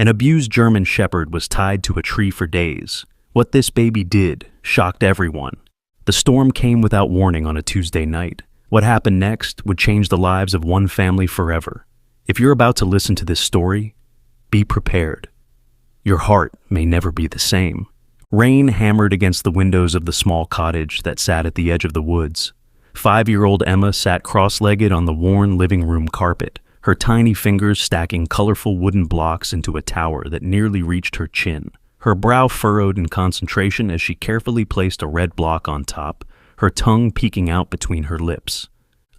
An abused German shepherd was tied to a tree for days. What this baby did shocked everyone. The storm came without warning on a Tuesday night. What happened next would change the lives of one family forever. If you're about to listen to this story, be prepared. Your heart may never be the same. Rain hammered against the windows of the small cottage that sat at the edge of the woods. 5-year-old Emma sat cross-legged on the worn living room carpet, her tiny fingers stacking colorful wooden blocks into a tower that nearly reached her chin. Her brow furrowed in concentration as she carefully placed a red block on top, her tongue peeking out between her lips.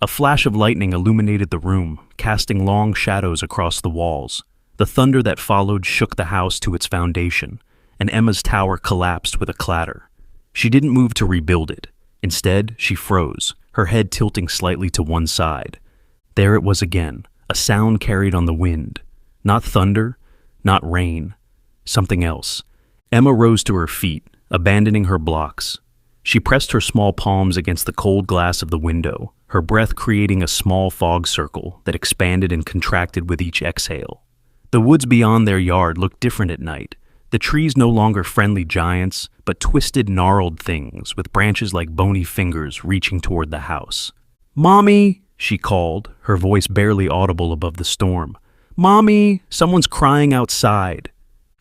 A flash of lightning illuminated the room, casting long shadows across the walls. The thunder that followed shook the house to its foundation, and Emma's tower collapsed with a clatter. She didn't move to rebuild it. Instead, she froze, her head tilting slightly to one side. There it was again, a sound carried on the wind. Not thunder, not rain, something else. Emma rose to her feet, abandoning her blocks. She pressed her small palms against the cold glass of the window, her breath creating a small fog circle that expanded and contracted with each exhale. The woods beyond their yard looked different at night. The trees no longer friendly giants, but twisted, gnarled things with branches like bony fingers reaching toward the house. "Mommy!" she called, her voice barely audible above the storm. "Mommy! Someone's crying outside."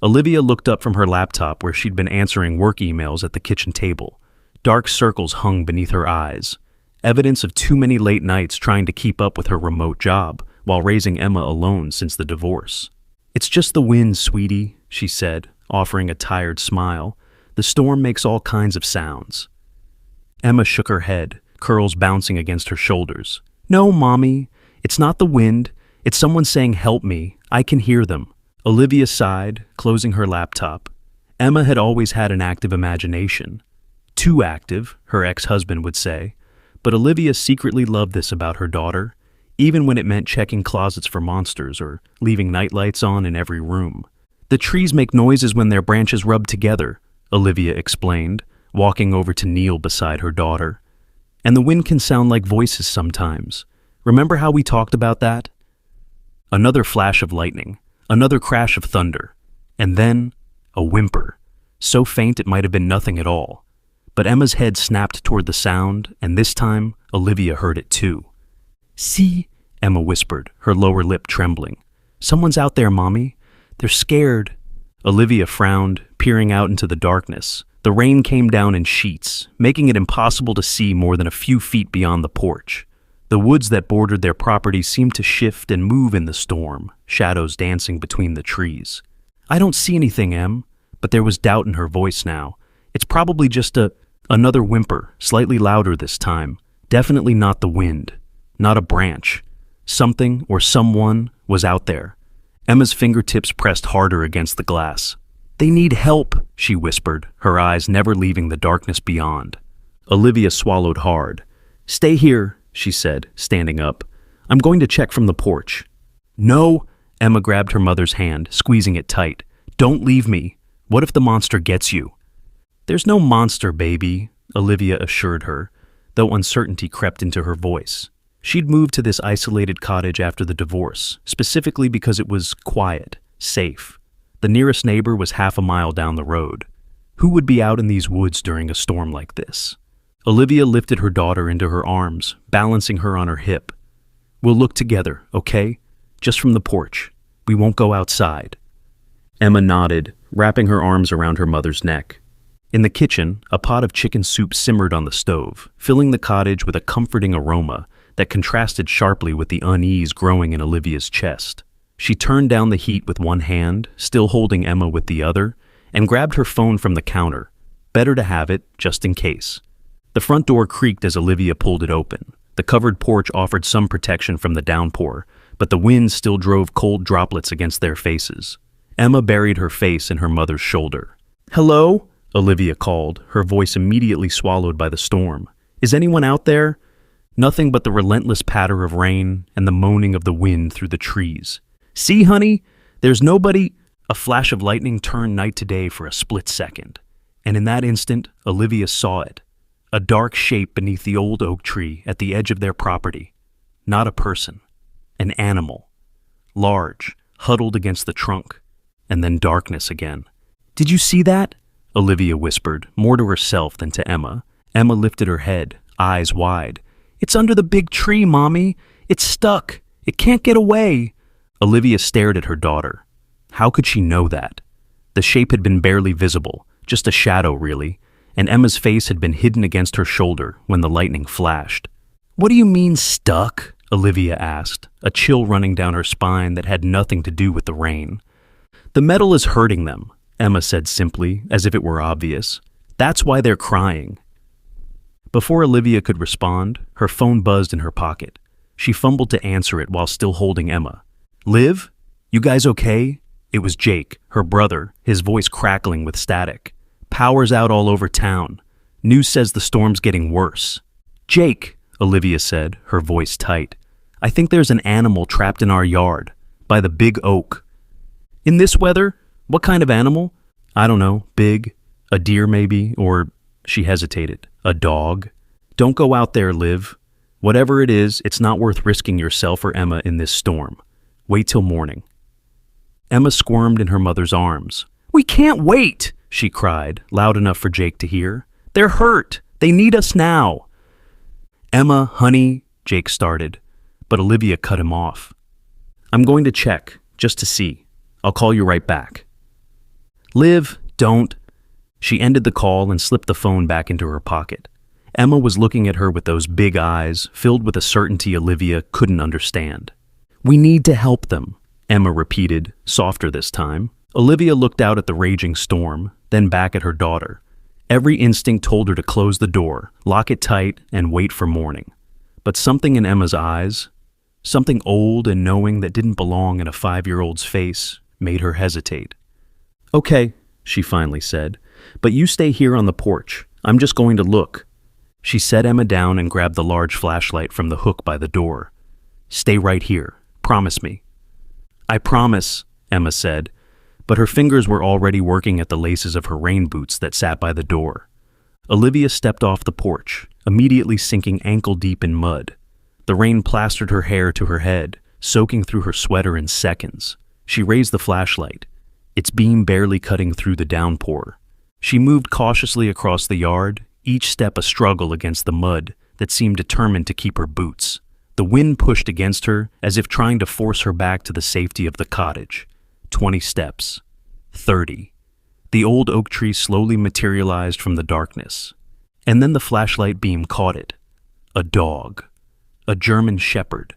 Olivia looked up from her laptop where she'd been answering work emails at the kitchen table. Dark circles hung beneath her eyes, evidence of too many late nights trying to keep up with her remote job while raising Emma alone since the divorce. "It's just the wind, sweetie," she said, offering a tired smile. "The storm makes all kinds of sounds." Emma shook her head, curls bouncing against her shoulders. "No, Mommy, it's not the wind. It's someone saying, 'Help me.' I can hear them." Olivia sighed, closing her laptop. Emma had always had an active imagination. Too active, her ex-husband would say. But Olivia secretly loved this about her daughter, even when it meant checking closets for monsters or leaving nightlights on in every room. "The trees make noises when their branches rub together," Olivia explained, walking over to kneel beside her daughter. "And the wind can sound like voices sometimes. Remember how we talked about that?" Another flash of lightning, another crash of thunder, and then a whimper, so faint it might have been nothing at all. But Emma's head snapped toward the sound, and this time Olivia heard it too. "See?" Emma whispered, her lower lip trembling. "Someone's out there, Mommy. They're scared." Olivia frowned, peering out into the darkness. The rain came down in sheets, making it impossible to see more than a few feet beyond the porch. The woods that bordered their property seemed to shift and move in the storm, shadows dancing between the trees. "I don't see anything, Em," but there was doubt in her voice now. "It's probably just another whimper, slightly louder this time. Definitely not the wind, not a branch. Something or someone was out there." Emma's fingertips pressed harder against the glass. "They need help," she whispered, her eyes never leaving the darkness beyond. Olivia swallowed hard. "Stay here," she said, standing up. "I'm going to check from the porch." "No," Emma grabbed her mother's hand, squeezing it tight. "Don't leave me. What if the monster gets you?" "There's no monster, baby," Olivia assured her, though uncertainty crept into her voice. She'd moved to this isolated cottage after the divorce, specifically because it was quiet, safe. The nearest neighbor was half a mile down the road. Who would be out in these woods during a storm like this? Olivia lifted her daughter into her arms, balancing her on her hip. "We'll look together, okay? Just from the porch. We won't go outside." Emma nodded, wrapping her arms around her mother's neck. In the kitchen, a pot of chicken soup simmered on the stove, filling the cottage with a comforting aroma that contrasted sharply with the unease growing in Olivia's chest. She turned down the heat with one hand, still holding Emma with the other, and grabbed her phone from the counter. Better to have it, just in case. The front door creaked as Olivia pulled it open. The covered porch offered some protection from the downpour, but the wind still drove cold droplets against their faces. Emma buried her face in her mother's shoulder. "Hello?" Olivia called, her voice immediately swallowed by the storm. "Is anyone out there?" Nothing but the relentless patter of rain and the moaning of the wind through the trees. "See, honey? There's nobody." A flash of lightning turned night to day for a split second, and in that instant, Olivia saw it. A dark shape beneath the old oak tree at the edge of their property. Not a person. An animal. Large, huddled against the trunk. and then darkness again. "Did you see that?" Olivia whispered, more to herself than to Emma. Emma lifted her head, eyes wide. "It's under the big tree, Mommy. It's stuck. It can't get away." Olivia stared at her daughter. How could she know that? The shape had been barely visible, just a shadow really, and Emma's face had been hidden against her shoulder when the lightning flashed. "What do you mean, stuck?" Olivia asked, a chill running down her spine that had nothing to do with the rain. "The metal is hurting them," Emma said simply, as if it were obvious. "That's why they're crying." Before Olivia could respond, her phone buzzed in her pocket. She fumbled to answer it while still holding Emma. "Liv? You guys okay?" It was Jake, her brother, his voice crackling with static. "Power's out all over town. News says the storm's getting worse." "Jake," Olivia said, her voice tight, "I think there's an animal trapped in our yard, by the big oak." "In this weather? What kind of animal?" "I don't know, big. A deer maybe, or," she hesitated, "a dog." "Don't go out there, Liv. Whatever it is, it's not worth risking yourself or Emma in this storm. Wait till morning." Emma squirmed in her mother's arms. "We can't wait!" she cried, loud enough for Jake to hear. "They're hurt. They need us now." "Emma, honey," Jake started, but Olivia cut him off. "I'm going to check, just to see. I'll call you right back." "Liv, don't." She ended the call and slipped the phone back into her pocket. Emma was looking at her with those big eyes, filled with a certainty Olivia couldn't understand. "We need to help them," Emma repeated, softer this time. Olivia looked out at the raging storm, then back at her daughter. Every instinct told her to close the door, lock it tight, and wait for morning. But something in Emma's eyes, something old and knowing that didn't belong in a 5-year-old's face, made her hesitate. "Okay," she finally said, "but you stay here on the porch. I'm just going to look." She set Emma down and grabbed the large flashlight from the hook by the door. "Stay right here. Promise me." "I promise," Emma said, but her fingers were already working at the laces of her rain boots that sat by the door. Olivia stepped off the porch, immediately sinking ankle-deep in mud. The rain plastered her hair to her head, soaking through her sweater in seconds. She raised the flashlight, its beam barely cutting through the downpour. She moved cautiously across the yard, each step a struggle against the mud that seemed determined to keep her boots. The wind pushed against her as if trying to force her back to the safety of the cottage. 20 steps. 30. The old oak tree slowly materialized from the darkness. And then the flashlight beam caught it. A dog. A German shepherd.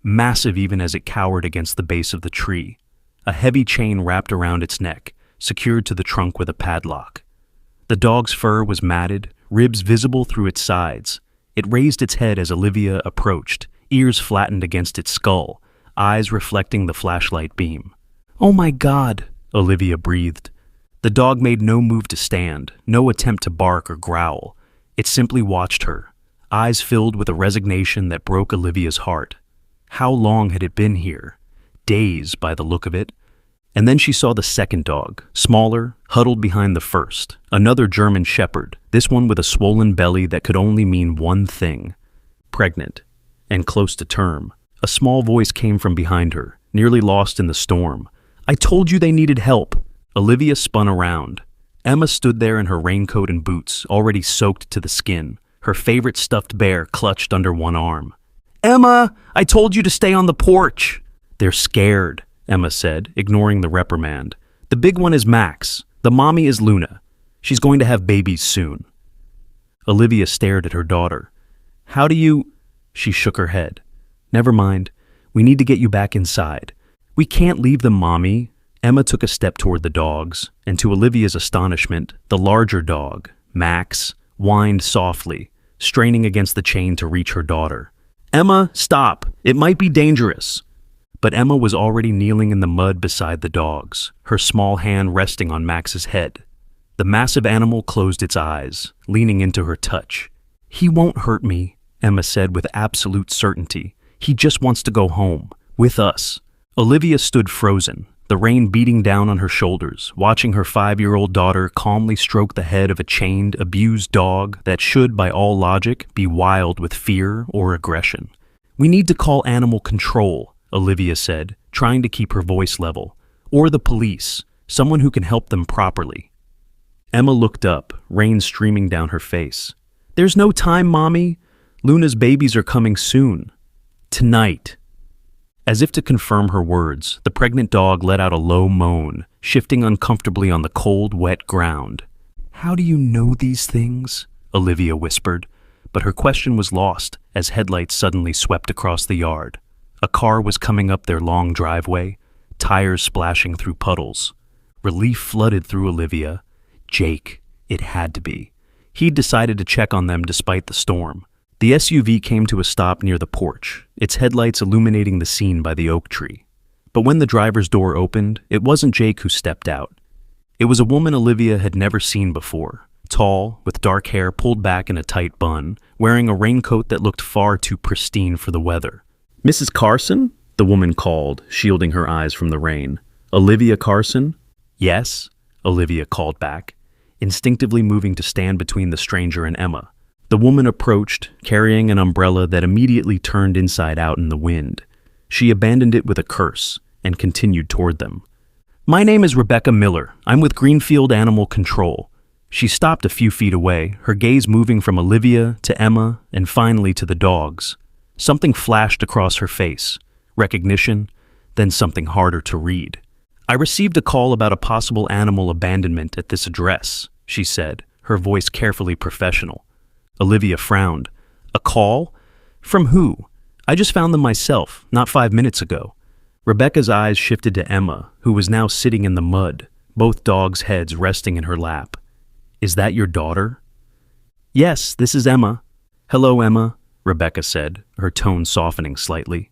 Massive even as it cowered against the base of the tree. A heavy chain wrapped around its neck, secured to the trunk with a padlock. The dog's fur was matted, ribs visible through its sides. It raised its head as Olivia approached, ears flattened against its skull, eyes reflecting the flashlight beam. "Oh my God," Olivia breathed. The dog made no move to stand, no attempt to bark or growl. It simply watched her, eyes filled with a resignation that broke Olivia's heart. How long had it been here? Days, by the look of it. And then she saw the second dog, smaller, huddled behind the first. Another German shepherd, this one with a swollen belly that could only mean one thing. Pregnant. And close to term. A small voice came from behind her, nearly lost in the storm. "I told you they needed help." Olivia spun around. Emma stood there in her raincoat and boots, already soaked to the skin, her favorite stuffed bear clutched under one arm. "Emma, I told you to stay on the porch." "They're scared," Emma said, ignoring the reprimand. "The big one is Max. The mommy is Luna. She's going to have babies soon." Olivia stared at her daughter. "How do you—" She shook her head. "Never mind. We need to get you back inside." "We can't leave them, Mommy." Emma took a step toward the dogs, and to Olivia's astonishment, the larger dog, Max, whined softly, straining against the chain to reach her daughter. "Emma, stop. It might be dangerous." But Emma was already kneeling in the mud beside the dogs, her small hand resting on Max's head. The massive animal closed its eyes, leaning into her touch. "He won't hurt me," Emma said with absolute certainty. "He just wants to go home, with us." Olivia stood frozen, the rain beating down on her shoulders, watching her 5-year-old daughter calmly stroke the head of a chained, abused dog that should, by all logic, be wild with fear or aggression. "We need to call animal control," Olivia said, trying to keep her voice level. "Or the police. someone who can help them properly. Emma looked up, rain streaming down her face. There's no time, Mommy. Luna's babies are coming soon. Tonight. As if to confirm her words, the pregnant dog let out a low moan, shifting uncomfortably on the cold, wet ground. How do you know these things? Olivia whispered, but her question was lost as headlights suddenly swept across the yard. A car was coming up their long driveway, tires splashing through puddles. Relief flooded through Olivia. Jake, it had to be. He'd decided to check on them despite the storm. The SUV came to a stop near the porch, its headlights illuminating the scene by the oak tree. But when the driver's door opened, it wasn't Jake who stepped out. It was a woman Olivia had never seen before, tall, with dark hair pulled back in a tight bun, wearing a raincoat that looked far too pristine for the weather. Mrs. Carson? The woman called, shielding her eyes from the rain. Olivia Carson? Yes, Olivia called back, instinctively moving to stand between the stranger and Emma. The woman approached, carrying an umbrella that immediately turned inside out in the wind. She abandoned it with a curse and continued toward them. My name is Rebecca Miller. I'm with Greenfield Animal Control. She stopped a few feet away, her gaze moving from Olivia to Emma and finally to the dogs. Something flashed across her face. Recognition, then something harder to read. I received a call about a possible animal abandonment at this address, she said, her voice carefully professional. Olivia frowned. A call? From who? I just found them myself, not 5 minutes ago. Rebecca's eyes shifted to Emma, who was now sitting in the mud, both dogs' heads resting in her lap. Is that your daughter? Yes, this is Emma. Hello, Emma, Rebecca said, her tone softening slightly.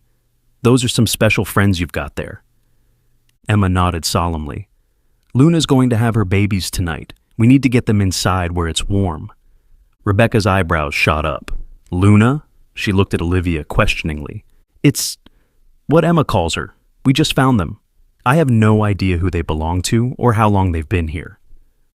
Those are some special friends you've got there. Emma nodded solemnly. Luna's going to have her babies tonight. We need to get them inside where it's warm. Rebecca's eyebrows shot up. Luna? She looked at Olivia questioningly. It's what Emma calls her. We just found them. I have no idea who they belong to or how long they've been here.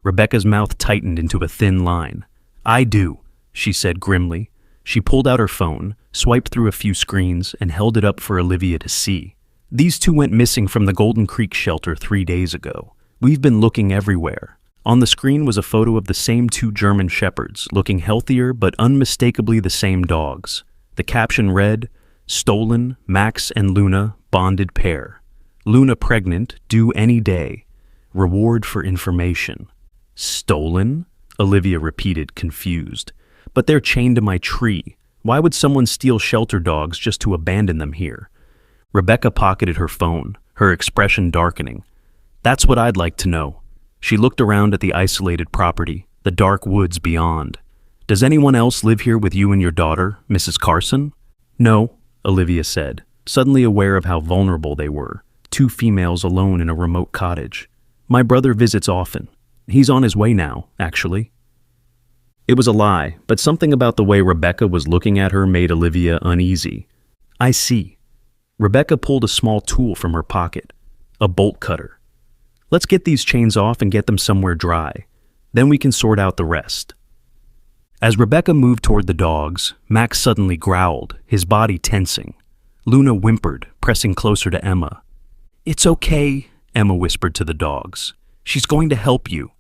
Rebecca's mouth tightened into a thin line. I do, she said grimly. She pulled out her phone, swiped through a few screens, and held it up for Olivia to see. These two went missing from the Golden Creek shelter 3 days ago. We've been looking everywhere. On the screen was a photo of the same 2 German shepherds, looking healthier but unmistakably the same dogs. The caption read, Stolen, Max and Luna, bonded pair. Luna pregnant, due any day. Reward for information. Stolen? Olivia repeated, confused. But they're chained to my tree. Why would someone steal shelter dogs just to abandon them here? Rebecca pocketed her phone, her expression darkening. That's what I'd like to know. She looked around at the isolated property, the dark woods beyond. Does anyone else live here with you and your daughter, Mrs. Carson? No, Olivia said, suddenly aware of how vulnerable they were, 2 females alone in a remote cottage. My brother visits often. He's on his way now, actually. It was a lie, but something about the way Rebecca was looking at her made Olivia uneasy. I see. Rebecca pulled a small tool from her pocket, a bolt cutter. Let's get these chains off and get them somewhere dry. Then we can sort out the rest. As Rebecca moved toward the dogs, Max suddenly growled, his body tensing. Luna whimpered, pressing closer to Emma. It's okay, Emma whispered to the dogs. She's going to help you.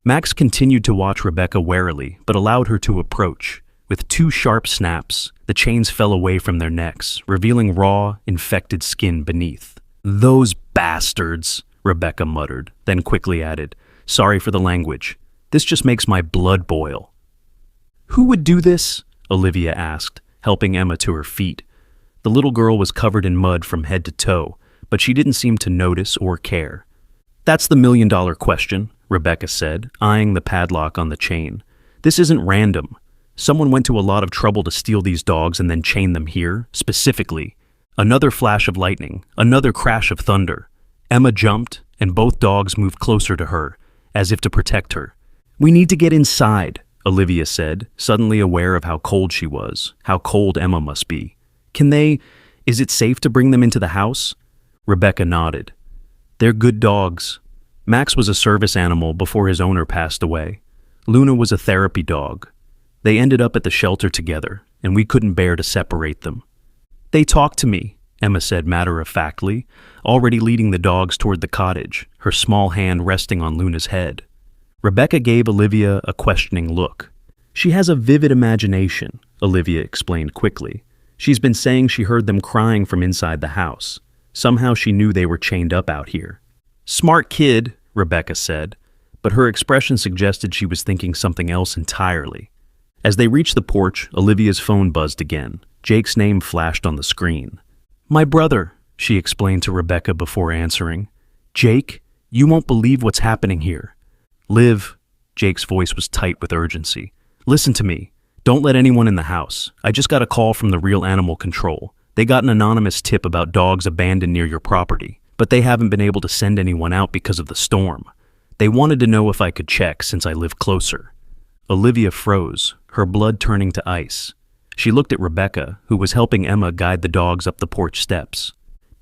Max continued to watch Rebecca warily, but allowed her to approach. With 2 sharp snaps, the chains fell away from their necks, revealing raw, infected skin beneath. Those bastards, Rebecca muttered, then quickly added, Sorry for the language. This just makes my blood boil. Who would do this? Olivia asked, helping Emma to her feet. The little girl was covered in mud from head to toe, but she didn't seem to notice or care. That's the million-dollar question, Rebecca said, eyeing the padlock on the chain. This isn't random. Someone went to a lot of trouble to steal these dogs and then chain them here, specifically. Another flash of lightning, another crash of thunder. Emma jumped, and both dogs moved closer to her, as if to protect her. We need to get inside, Olivia said, suddenly aware of how cold she was, how cold Emma must be. Is it safe to bring them into the house? Rebecca nodded. They're good dogs. Max was a service animal before his owner passed away. Luna was a therapy dog. They ended up at the shelter together, and we couldn't bear to separate them. They talk to me, Emma said matter-of-factly, already leading the dogs toward the cottage, her small hand resting on Luna's head. Rebecca gave Olivia a questioning look. "She has a vivid imagination," Olivia explained quickly. "She's been saying she heard them crying from inside the house. Somehow she knew they were chained up out here." "Smart kid," Rebecca said, but her expression suggested she was thinking something else entirely. As they reached the porch, Olivia's phone buzzed again. Jake's name flashed on the screen. "My brother," she explained to Rebecca before answering. "Jake, you won't believe what's happening here." "Liv," Jake's voice was tight with urgency. "Listen to me. Don't let anyone in the house. I just got a call from the Real Animal Control. They got an anonymous tip about dogs abandoned near your property, but they haven't been able to send anyone out because of the storm. They wanted to know if I could check since I live closer." Olivia froze, her blood turning to ice. She looked at Rebecca, who was helping Emma guide the dogs up the porch steps.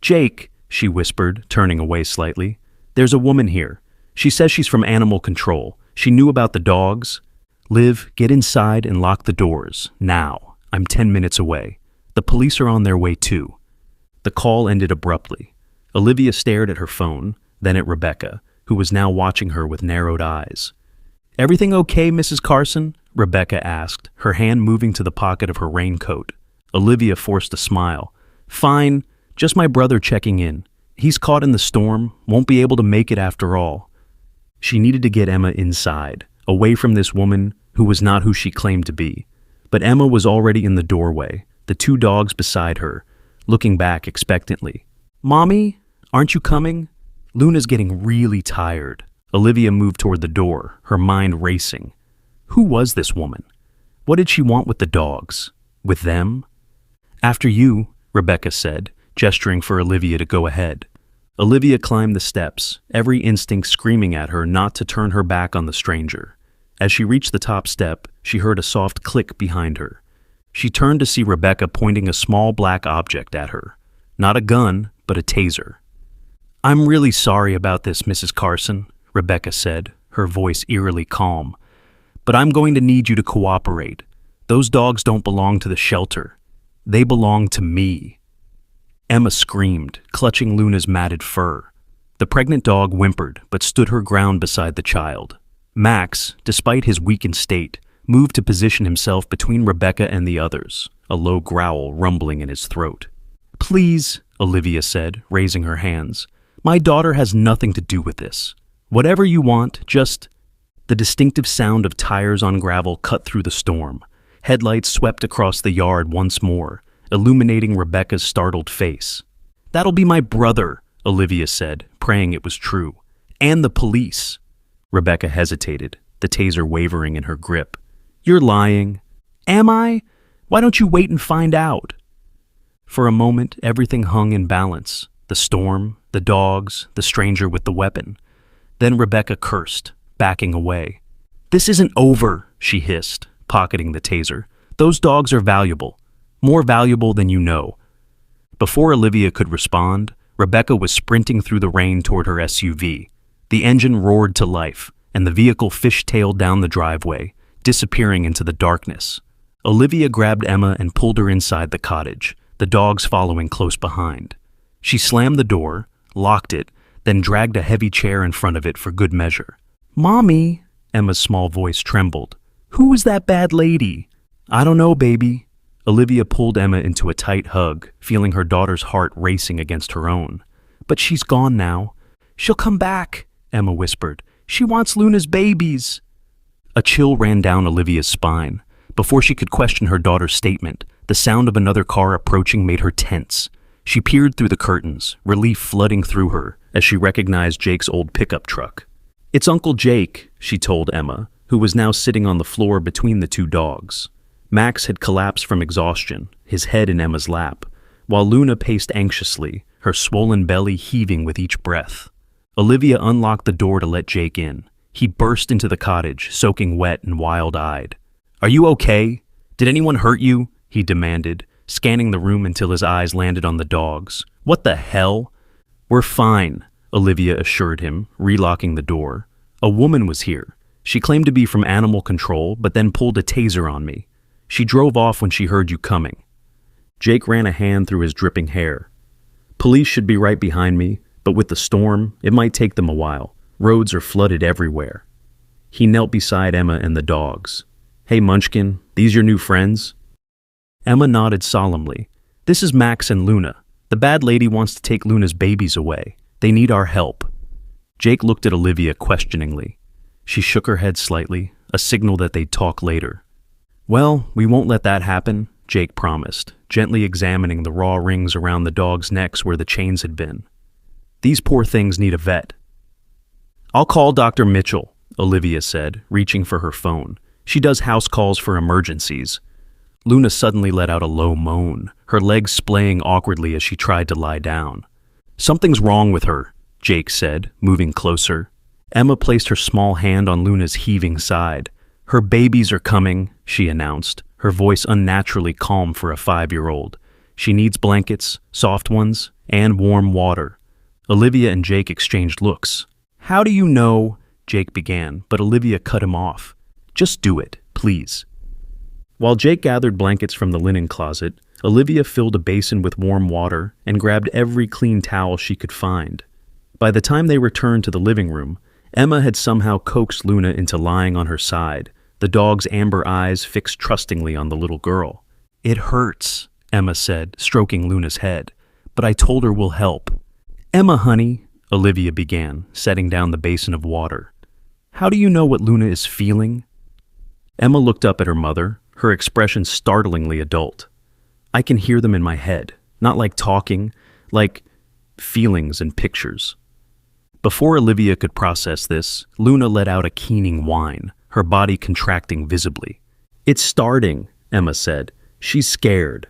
"Jake," she whispered, turning away slightly, "there's a woman here. She says she's from Animal Control. She knew about the dogs. Liv, get inside and lock the doors, now. I'm 10 minutes away. The police are on their way too." The call ended abruptly. Olivia stared at her phone, then at Rebecca, who was now watching her with narrowed eyes. "Everything okay, Mrs. Carson?" Rebecca asked, her hand moving to the pocket of her raincoat. Olivia forced a smile. "Fine, just my brother checking in. He's caught in the storm, won't be able to make it after all." She needed to get Emma inside, away from this woman who was not who she claimed to be. But Emma was already in the doorway, the two dogs beside her, looking back expectantly. "Mommy, aren't you coming? Luna's getting really tired." Olivia moved toward the door, her mind racing. Who was this woman? What did she want with the dogs? With them? "After you," Rebecca said, gesturing for Olivia to go ahead. Olivia climbed the steps, every instinct screaming at her not to turn her back on the stranger. As she reached the top step, she heard a soft click behind her. She turned to see Rebecca pointing a small black object at her. Not a gun, but a taser. "I'm really sorry about this, Mrs. Carson," Rebecca said, her voice eerily calm. "But I'm going to need you to cooperate. Those dogs don't belong to the shelter. They belong to me." Emma screamed, clutching Luna's matted fur. The pregnant dog whimpered, but stood her ground beside the child. Max, despite his weakened state, moved to position himself between Rebecca and the others, a low growl rumbling in his throat. "Please," Olivia said, raising her hands. "My daughter has nothing to do with this. Whatever you want, just—" The distinctive sound of tires on gravel cut through the storm. Headlights swept across the yard once more, illuminating Rebecca's startled face. "That'll be my brother," Olivia said, praying it was true. "And the police." Rebecca hesitated, the taser wavering in her grip. "You're lying." "Am I? Why don't you wait and find out?" For a moment, everything hung in balance. The storm, the dogs, the stranger with the weapon. Then Rebecca cursed, backing away. "This isn't over," she hissed, pocketing the taser. "Those dogs are valuable. More valuable than you know." Before Olivia could respond, Rebecca was sprinting through the rain toward her SUV. The engine roared to life, and the vehicle fishtailed down the driveway, disappearing into the darkness. Olivia grabbed Emma and pulled her inside the cottage, the dogs following close behind. She slammed the door, locked it, then dragged a heavy chair in front of it for good measure. "Mommy," Emma's small voice trembled. "Who was that bad lady?" "I don't know, baby." Olivia pulled Emma into a tight hug, feeling her daughter's heart racing against her own. "But she's gone now." "She'll come back," Emma whispered. "She wants Luna's babies." A chill ran down Olivia's spine. Before she could question her daughter's statement, the sound of another car approaching made her tense. She peered through the curtains, relief flooding through her as she recognized Jake's old pickup truck. "It's Uncle Jake," she told Emma, who was now sitting on the floor between the two dogs. Max had collapsed from exhaustion, his head in Emma's lap, while Luna paced anxiously, her swollen belly heaving with each breath. Olivia unlocked the door to let Jake in. He burst into the cottage, soaking wet and wild-eyed. "Are you okay? Did anyone hurt you?" he demanded, scanning the room until his eyes landed on the dogs. "What the hell?" "We're fine," Olivia assured him, relocking the door. "A woman was here. She claimed to be from Animal Control, but then pulled a taser on me. She drove off when she heard you coming." Jake ran a hand through his dripping hair. Police should be right behind me, but with the storm, it might take them a while. Roads are flooded everywhere. He knelt beside Emma and the dogs. Hey, Munchkin, these your new friends? Emma nodded solemnly. This is Max and Luna. The bad lady wants to take Luna's babies away. They need our help. Jake looked at Olivia questioningly. She shook her head slightly, a signal that they'd talk later. Well, we won't let that happen, Jake promised, gently examining the raw rings around the dogs' necks where the chains had been. These poor things need a vet. I'll call Dr. Mitchell, Olivia said, reaching for her phone. She does house calls for emergencies. Luna suddenly let out a low moan, her legs splaying awkwardly as she tried to lie down. Something's wrong with her, Jake said, moving closer. Emma placed her small hand on Luna's heaving side. Her babies are coming, she announced, her voice unnaturally calm for a 5-year-old. She needs blankets, soft ones, and warm water. Olivia and Jake exchanged looks. How do you know? Jake began, but Olivia cut him off. Just do it, please. While Jake gathered blankets from the linen closet, Olivia filled a basin with warm water and grabbed every clean towel she could find. By the time they returned to the living room, Emma had somehow coaxed Luna into lying on her side, the dog's amber eyes fixed trustingly on the little girl. It hurts, Emma said, stroking Luna's head, but I told her we'll help. Emma, honey, Olivia began, setting down the basin of water. How do you know what Luna is feeling? Emma looked up at her mother, her expression startlingly adult. I can hear them in my head, not like talking, like feelings and pictures. Before Olivia could process this, Luna let out a keening whine, her body contracting visibly. It's starting, Emma said. She's scared.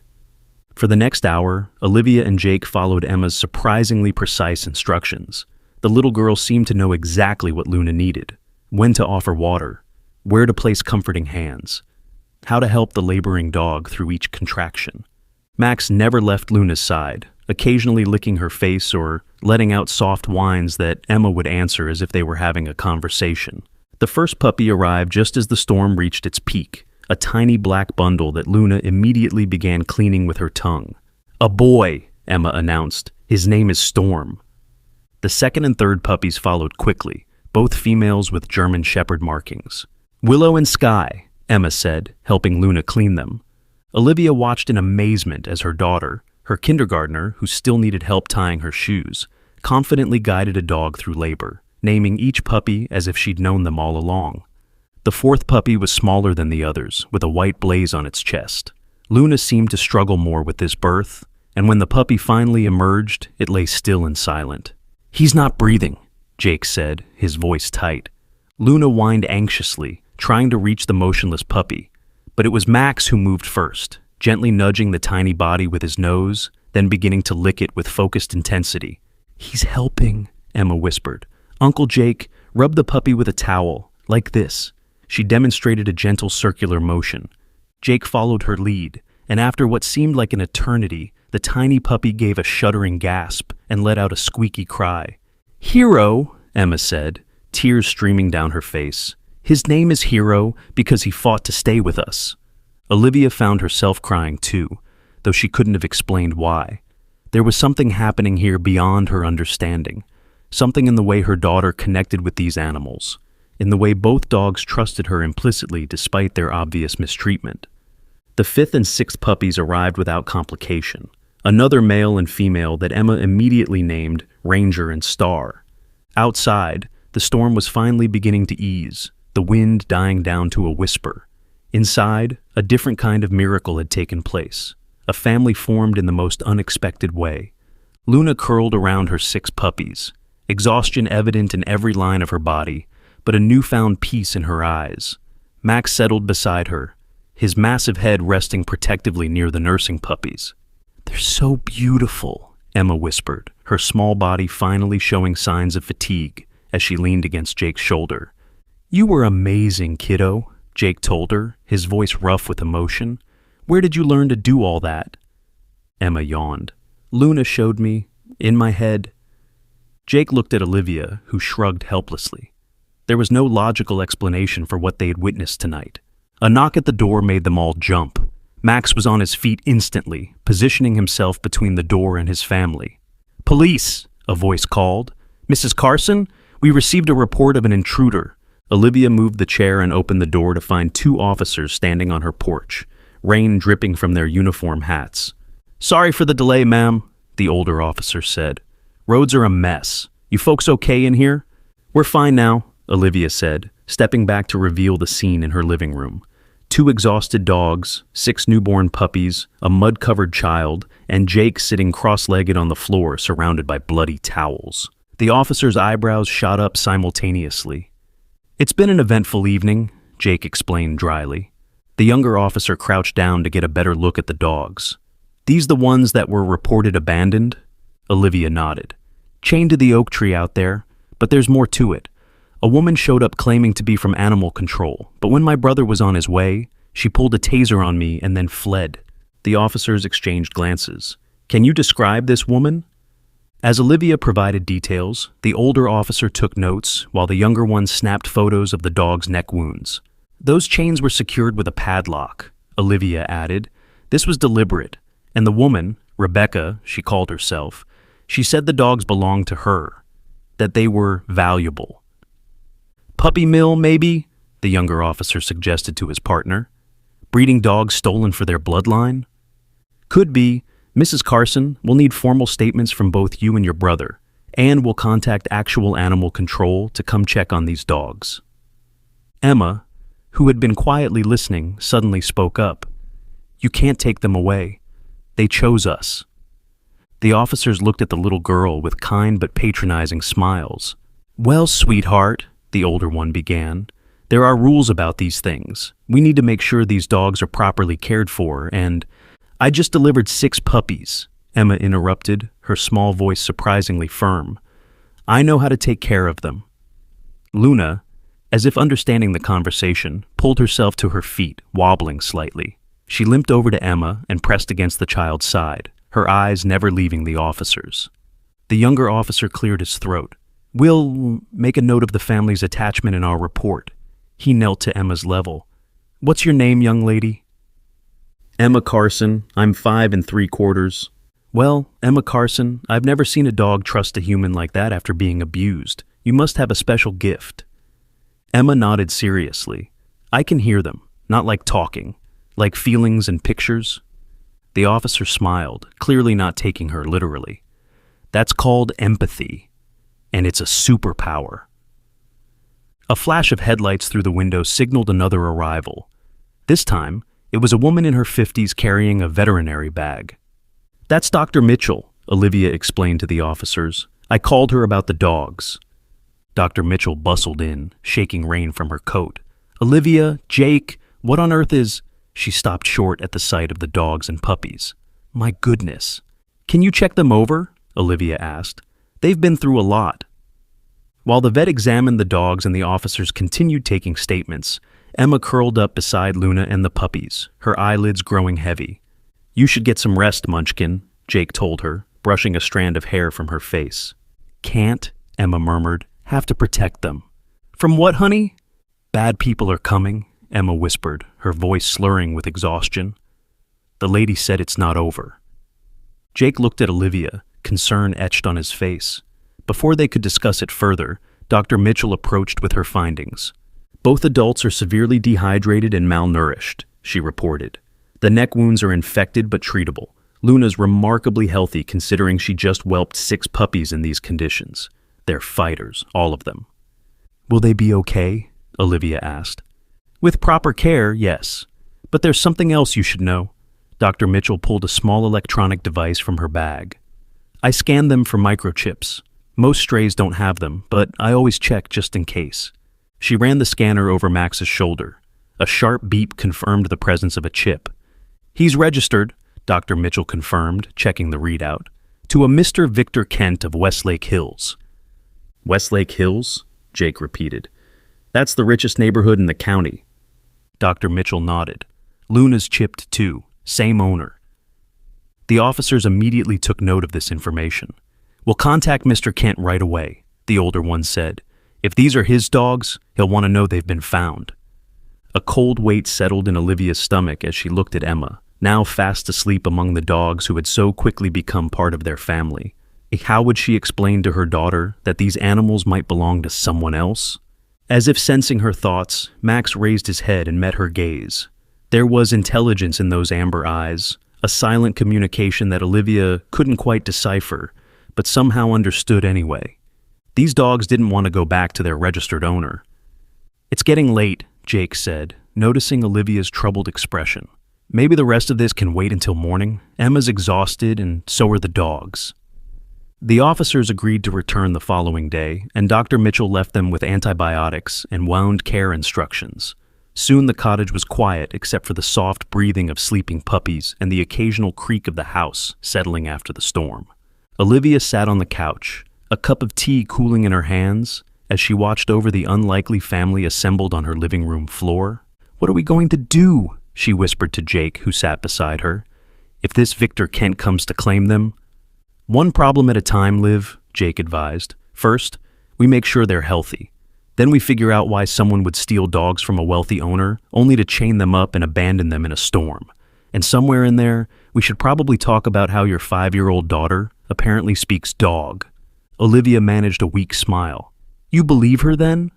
For the next hour, Olivia and Jake followed Emma's surprisingly precise instructions. The little girl seemed to know exactly what Luna needed, when to offer water, where to place comforting hands, how to help the laboring dog through each contraction. Max never left Luna's side, occasionally licking her face or letting out soft whines that Emma would answer as if they were having a conversation. The first puppy arrived just as the storm reached its peak, a tiny black bundle that Luna immediately began cleaning with her tongue. A boy, Emma announced. His name is Storm. The second and third puppies followed quickly, both females with German Shepherd markings. Willow and Sky, Emma said, helping Luna clean them. Olivia watched in amazement as her daughter, her kindergartner, who still needed help tying her shoes, confidently guided a dog through labor, naming each puppy as if she'd known them all along. The fourth puppy was smaller than the others, with a white blaze on its chest. Luna seemed to struggle more with this birth, and when the puppy finally emerged, it lay still and silent. He's not breathing, Jake said, his voice tight. Luna whined anxiously, trying to reach the motionless puppy, but it was Max who moved first, gently nudging the tiny body with his nose, then beginning to lick it with focused intensity. He's helping, Emma whispered. Uncle Jake, rub the puppy with a towel, like this. She demonstrated a gentle circular motion. Jake followed her lead, and after what seemed like an eternity, the tiny puppy gave a shuddering gasp and let out a squeaky cry. Hero, Emma said, tears streaming down her face. His name is Hero because he fought to stay with us. Olivia found herself crying too, though she couldn't have explained why. There was something happening here beyond her understanding, something in the way her daughter connected with these animals, in the way both dogs trusted her implicitly despite their obvious mistreatment. The fifth and sixth puppies arrived without complication, another male and female that Emma immediately named Ranger and Star. Outside, the storm was finally beginning to ease, the wind dying down to a whisper. Inside, a different kind of miracle had taken place. A family formed in the most unexpected way. Luna curled around her 6 puppies, exhaustion evident in every line of her body, but a newfound peace in her eyes. Max settled beside her, his massive head resting protectively near the nursing puppies. "They're so beautiful," Emma whispered, her small body finally showing signs of fatigue as she leaned against Jake's shoulder. "You were amazing, kiddo," Jake told her, his voice rough with emotion. "Where did you learn to do all that?" Emma yawned. "Luna showed me, in my head." Jake looked at Olivia, who shrugged helplessly. There was no logical explanation for what they had witnessed tonight. A knock at the door made them all jump. Max was on his feet instantly, positioning himself between the door and his family. "Police," a voice called. "Mrs. Carson, we received a report of an intruder." Olivia moved the chair and opened the door to find two officers standing on her porch, rain dripping from their uniform hats. "Sorry for the delay, ma'am," the older officer said. "Roads are a mess. You folks okay in here?" "We're fine now," Olivia said, stepping back to reveal the scene in her living room. Two exhausted dogs, 6 newborn puppies, a mud-covered child, and Jake sitting cross-legged on the floor surrounded by bloody towels. The officer's eyebrows shot up simultaneously. "It's been an eventful evening," Jake explained dryly. The younger officer crouched down to get a better look at the dogs. "These the ones that were reported abandoned?" Olivia nodded. "Chained to the oak tree out there, but there's more to it. A woman showed up claiming to be from animal control, but when my brother was on his way, she pulled a taser on me and then fled." The officers exchanged glances. "Can you describe this woman?" As Olivia provided details, the older officer took notes while the younger one snapped photos of the dog's neck wounds. "Those chains were secured with a padlock," Olivia added. "This was deliberate, and the woman, Rebecca, she called herself, she said the dogs belonged to her, that they were valuable." "Puppy mill, maybe?" the younger officer suggested to his partner. "Breeding dogs stolen for their bloodline?" "Could be. Mrs. Carson, we'll need formal statements from both you and your brother, and we'll contact actual animal control to come check on these dogs." Emma, who had been quietly listening, suddenly spoke up. "You can't take them away. They chose us." The officers looked at the little girl with kind but patronizing smiles. "Well, sweetheart," the older one began, "there are rules about these things. We need to make sure these dogs are properly cared for, and—" "I just delivered 6 puppies," Emma interrupted, her small voice surprisingly firm. "I know how to take care of them." Luna, as if understanding the conversation, pulled herself to her feet, wobbling slightly. She limped over to Emma and pressed against the child's side, her eyes never leaving the officers. The younger officer cleared his throat. "We'll make a note of the family's attachment in our report." He knelt to Emma's level. "What's your name, young lady?" "Emma Carson. I'm 5 3/4. "Well, Emma Carson, I've never seen a dog trust a human like that after being abused. You must have a special gift." Emma nodded seriously. "I can hear them, not like talking, like feelings and pictures." The officer smiled, clearly not taking her literally. "That's called empathy, and it's a superpower." A flash of headlights through the window signaled another arrival. This time, it was a woman in her 50s carrying a veterinary bag. "That's Dr. Mitchell," Olivia explained to the officers. "I called her about the dogs." Dr. Mitchell bustled in, shaking rain from her coat. "Olivia, Jake, what on earth is—" She stopped short at the sight of the dogs and puppies. "My goodness. Can you check them over?" Olivia asked. "They've been through a lot." While the vet examined the dogs and the officers continued taking statements, Emma curled up beside Luna and the puppies, her eyelids growing heavy. "You should get some rest, Munchkin," Jake told her, brushing a strand of hair from her face. "Can't," Emma murmured. "Have to protect them." "From what, honey?" "Bad people are coming," Emma whispered, her voice slurring with exhaustion. "The lady said it's not over." Jake looked at Olivia, concern etched on his face. Before they could discuss it further, Dr. Mitchell approached with her findings. "Both adults are severely dehydrated and malnourished," she reported. "The neck wounds are infected but treatable. Luna's remarkably healthy considering she just whelped 6 puppies in these conditions. They're fighters, all of them." "Will they be okay?" Olivia asked. "With proper care, yes. But there's something else you should know." Dr. Mitchell pulled a small electronic device from her bag. "I scanned them for microchips. Most strays don't have them, but I always check just in case." She ran the scanner over Max's shoulder. A sharp beep confirmed the presence of a chip. "He's registered," Dr. Mitchell confirmed, checking the readout, "to a Mr. Victor Kent of Westlake Hills." "Westlake Hills?" Jake repeated. "That's the richest neighborhood in the county." Dr. Mitchell nodded. "Luna's chipped too. Same owner." The officers immediately took note of this information. "We'll contact Mr. Kent right away," the older one said. "If these are his dogs, he'll want to know they've been found." A cold weight settled in Olivia's stomach as she looked at Emma, now fast asleep among the dogs who had so quickly become part of their family. How would she explain to her daughter that these animals might belong to someone else? As if sensing her thoughts, Max raised his head and met her gaze. There was intelligence in those amber eyes, a silent communication that Olivia couldn't quite decipher, but somehow understood anyway. These dogs didn't want to go back to their registered owner. "It's getting late," Jake said, noticing Olivia's troubled expression. "Maybe the rest of this can wait until morning. Emma's exhausted, and so are the dogs." The officers agreed to return the following day, and Dr. Mitchell left them with antibiotics and wound care instructions. Soon the cottage was quiet except for the soft breathing of sleeping puppies and the occasional creak of the house settling after the storm. Olivia sat on the couch, a cup of tea cooling in her hands, as she watched over the unlikely family assembled on her living room floor. "What are we going to do?" she whispered to Jake, who sat beside her. "If this Victor Kent comes to claim them—" "One problem at a time, Liv," Jake advised. "First, we make sure they're healthy. Then we figure out why someone would steal dogs from a wealthy owner only to chain them up and abandon them in a storm. And somewhere in there, we should probably talk about how your 5-year-old daughter apparently speaks dog." Olivia managed a weak smile. "You believe her then?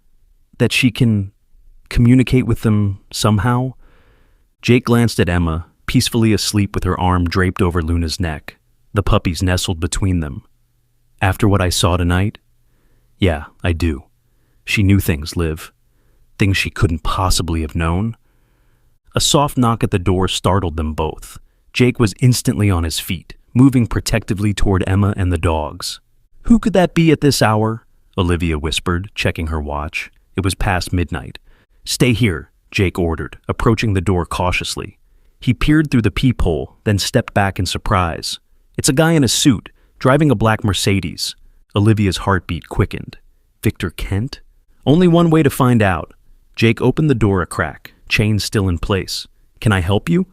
That she can communicate with them somehow?" Jake glanced at Emma, peacefully asleep with her arm draped over Luna's neck. The puppies nestled between them. "After what I saw tonight? Yeah, I do. She knew things, Liv. Things she couldn't possibly have known." A soft knock at the door startled them both. Jake was instantly on his feet, moving protectively toward Emma and the dogs. "Who could that be at this hour?" Olivia whispered, checking her watch. It was past midnight. "Stay here," Jake ordered, approaching the door cautiously. He peered through the peephole, then stepped back in surprise. "It's a guy in a suit, driving a black Mercedes." Olivia's heartbeat quickened. Victor Kent? Only one way to find out. Jake opened the door a crack, chain still in place. "Can I help you?"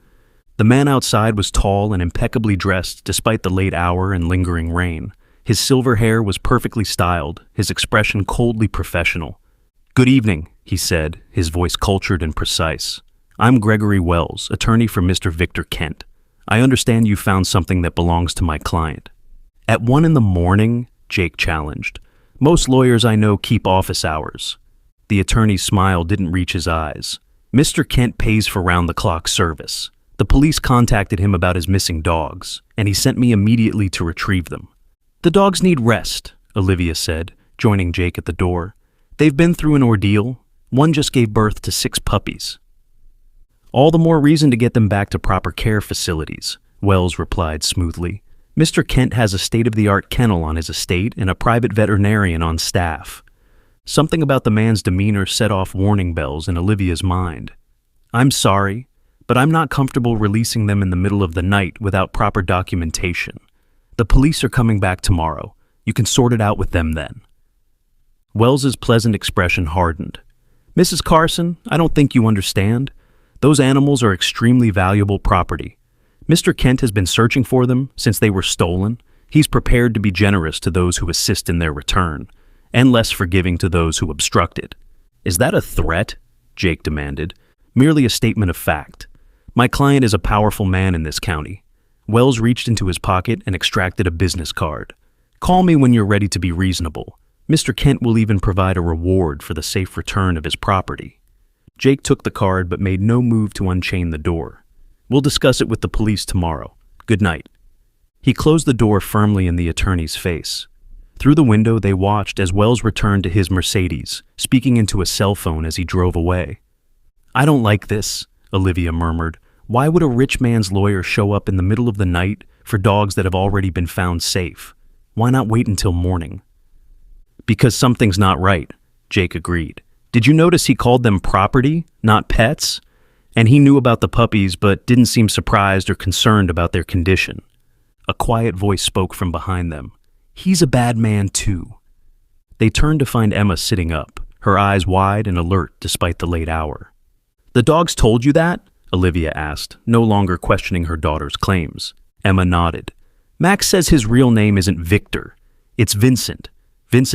The man outside was tall and impeccably dressed despite the late hour and lingering rain. His silver hair was perfectly styled, his expression coldly professional. "Good evening," he said, his voice cultured and precise. "I'm Gregory Wells, attorney for Mr. Victor Kent. I understand you found something that belongs to my client." "At 1 a.m, Jake challenged. "Most lawyers I know keep office hours." The attorney's smile didn't reach his eyes. "Mr. Kent pays for round-the-clock service. The police contacted him about his missing dogs, and he sent me immediately to retrieve them." "The dogs need rest," Olivia said, joining Jake at the door. "They've been through an ordeal. One just gave birth to 6 puppies." "All the more reason to get them back to proper care facilities," Wells replied smoothly. "Mr. Kent has a state-of-the-art kennel on his estate and a private veterinarian on staff." Something about the man's demeanor set off warning bells in Olivia's mind. "I'm sorry, but I'm not comfortable releasing them in the middle of the night without proper documentation. The police are coming back tomorrow. You can sort it out with them then." Wells's pleasant expression hardened. "Mrs. Carson, I don't think you understand. Those animals are extremely valuable property. Mr. Kent has been searching for them since they were stolen. He's prepared to be generous to those who assist in their return, and less forgiving to those who obstruct it." "Is that a threat?" Jake demanded. "Merely a statement of fact. My client is a powerful man in this county." Wells reached into his pocket and extracted a business card. "Call me when you're ready to be reasonable. Mr. Kent will even provide a reward for the safe return of his property." Jake took the card but made no move to unchain the door. "We'll discuss it with the police tomorrow. Good night." He closed the door firmly in the attorney's face. Through the window, they watched as Wells returned to his Mercedes, speaking into a cell phone as he drove away. "I don't like this," Olivia murmured. "Why would a rich man's lawyer show up in the middle of the night for dogs that have already been found safe? Why not wait until morning?" "Because something's not right," Jake agreed. "Did you notice he called them property, not pets? And he knew about the puppies but didn't seem surprised or concerned about their condition." A quiet voice spoke from behind them. "He's a bad man too." They turned to find Emma sitting up, her eyes wide and alert despite the late hour. "The dogs told you that?" Olivia asked, no longer questioning her daughter's claims. Emma nodded. "Max says his real name isn't Victor. It's Vincent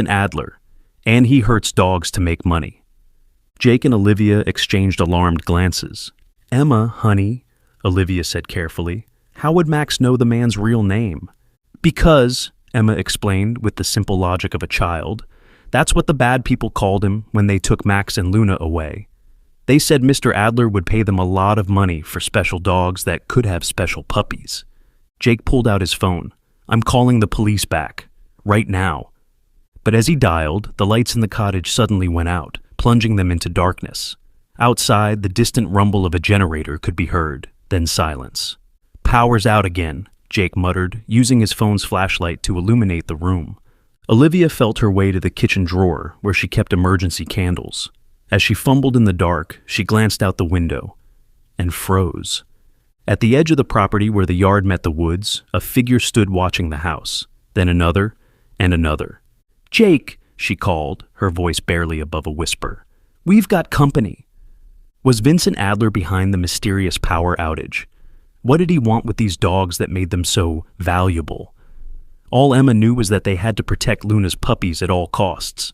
Adler, and he hurts dogs to make money." Jake and Olivia exchanged alarmed glances. "Emma, honey," Olivia said carefully, "how would Max know the man's real name?" "Because," Emma explained with the simple logic of a child. That's what the bad people called him when they took Max and Luna away. They said Mr. Adler would pay them a lot of money for special dogs that could have special puppies. Jake pulled out his phone. I'm calling the police back. Right now. But as he dialed, the lights in the cottage suddenly went out, plunging them into darkness. Outside, the distant rumble of a generator could be heard, then silence. Power's out again, Jake muttered, using his phone's flashlight to illuminate the room. Olivia felt her way to the kitchen drawer where she kept emergency candles. As she fumbled in the dark, she glanced out the window and froze. At the edge of the property where the yard met the woods, a figure stood watching the house, then another and another. "Jake," she called, her voice barely above a whisper. "We've got company." Was Vincent Adler behind the mysterious power outage? What did he want with these dogs that made them so valuable? All Emma knew was that they had to protect Luna's puppies at all costs.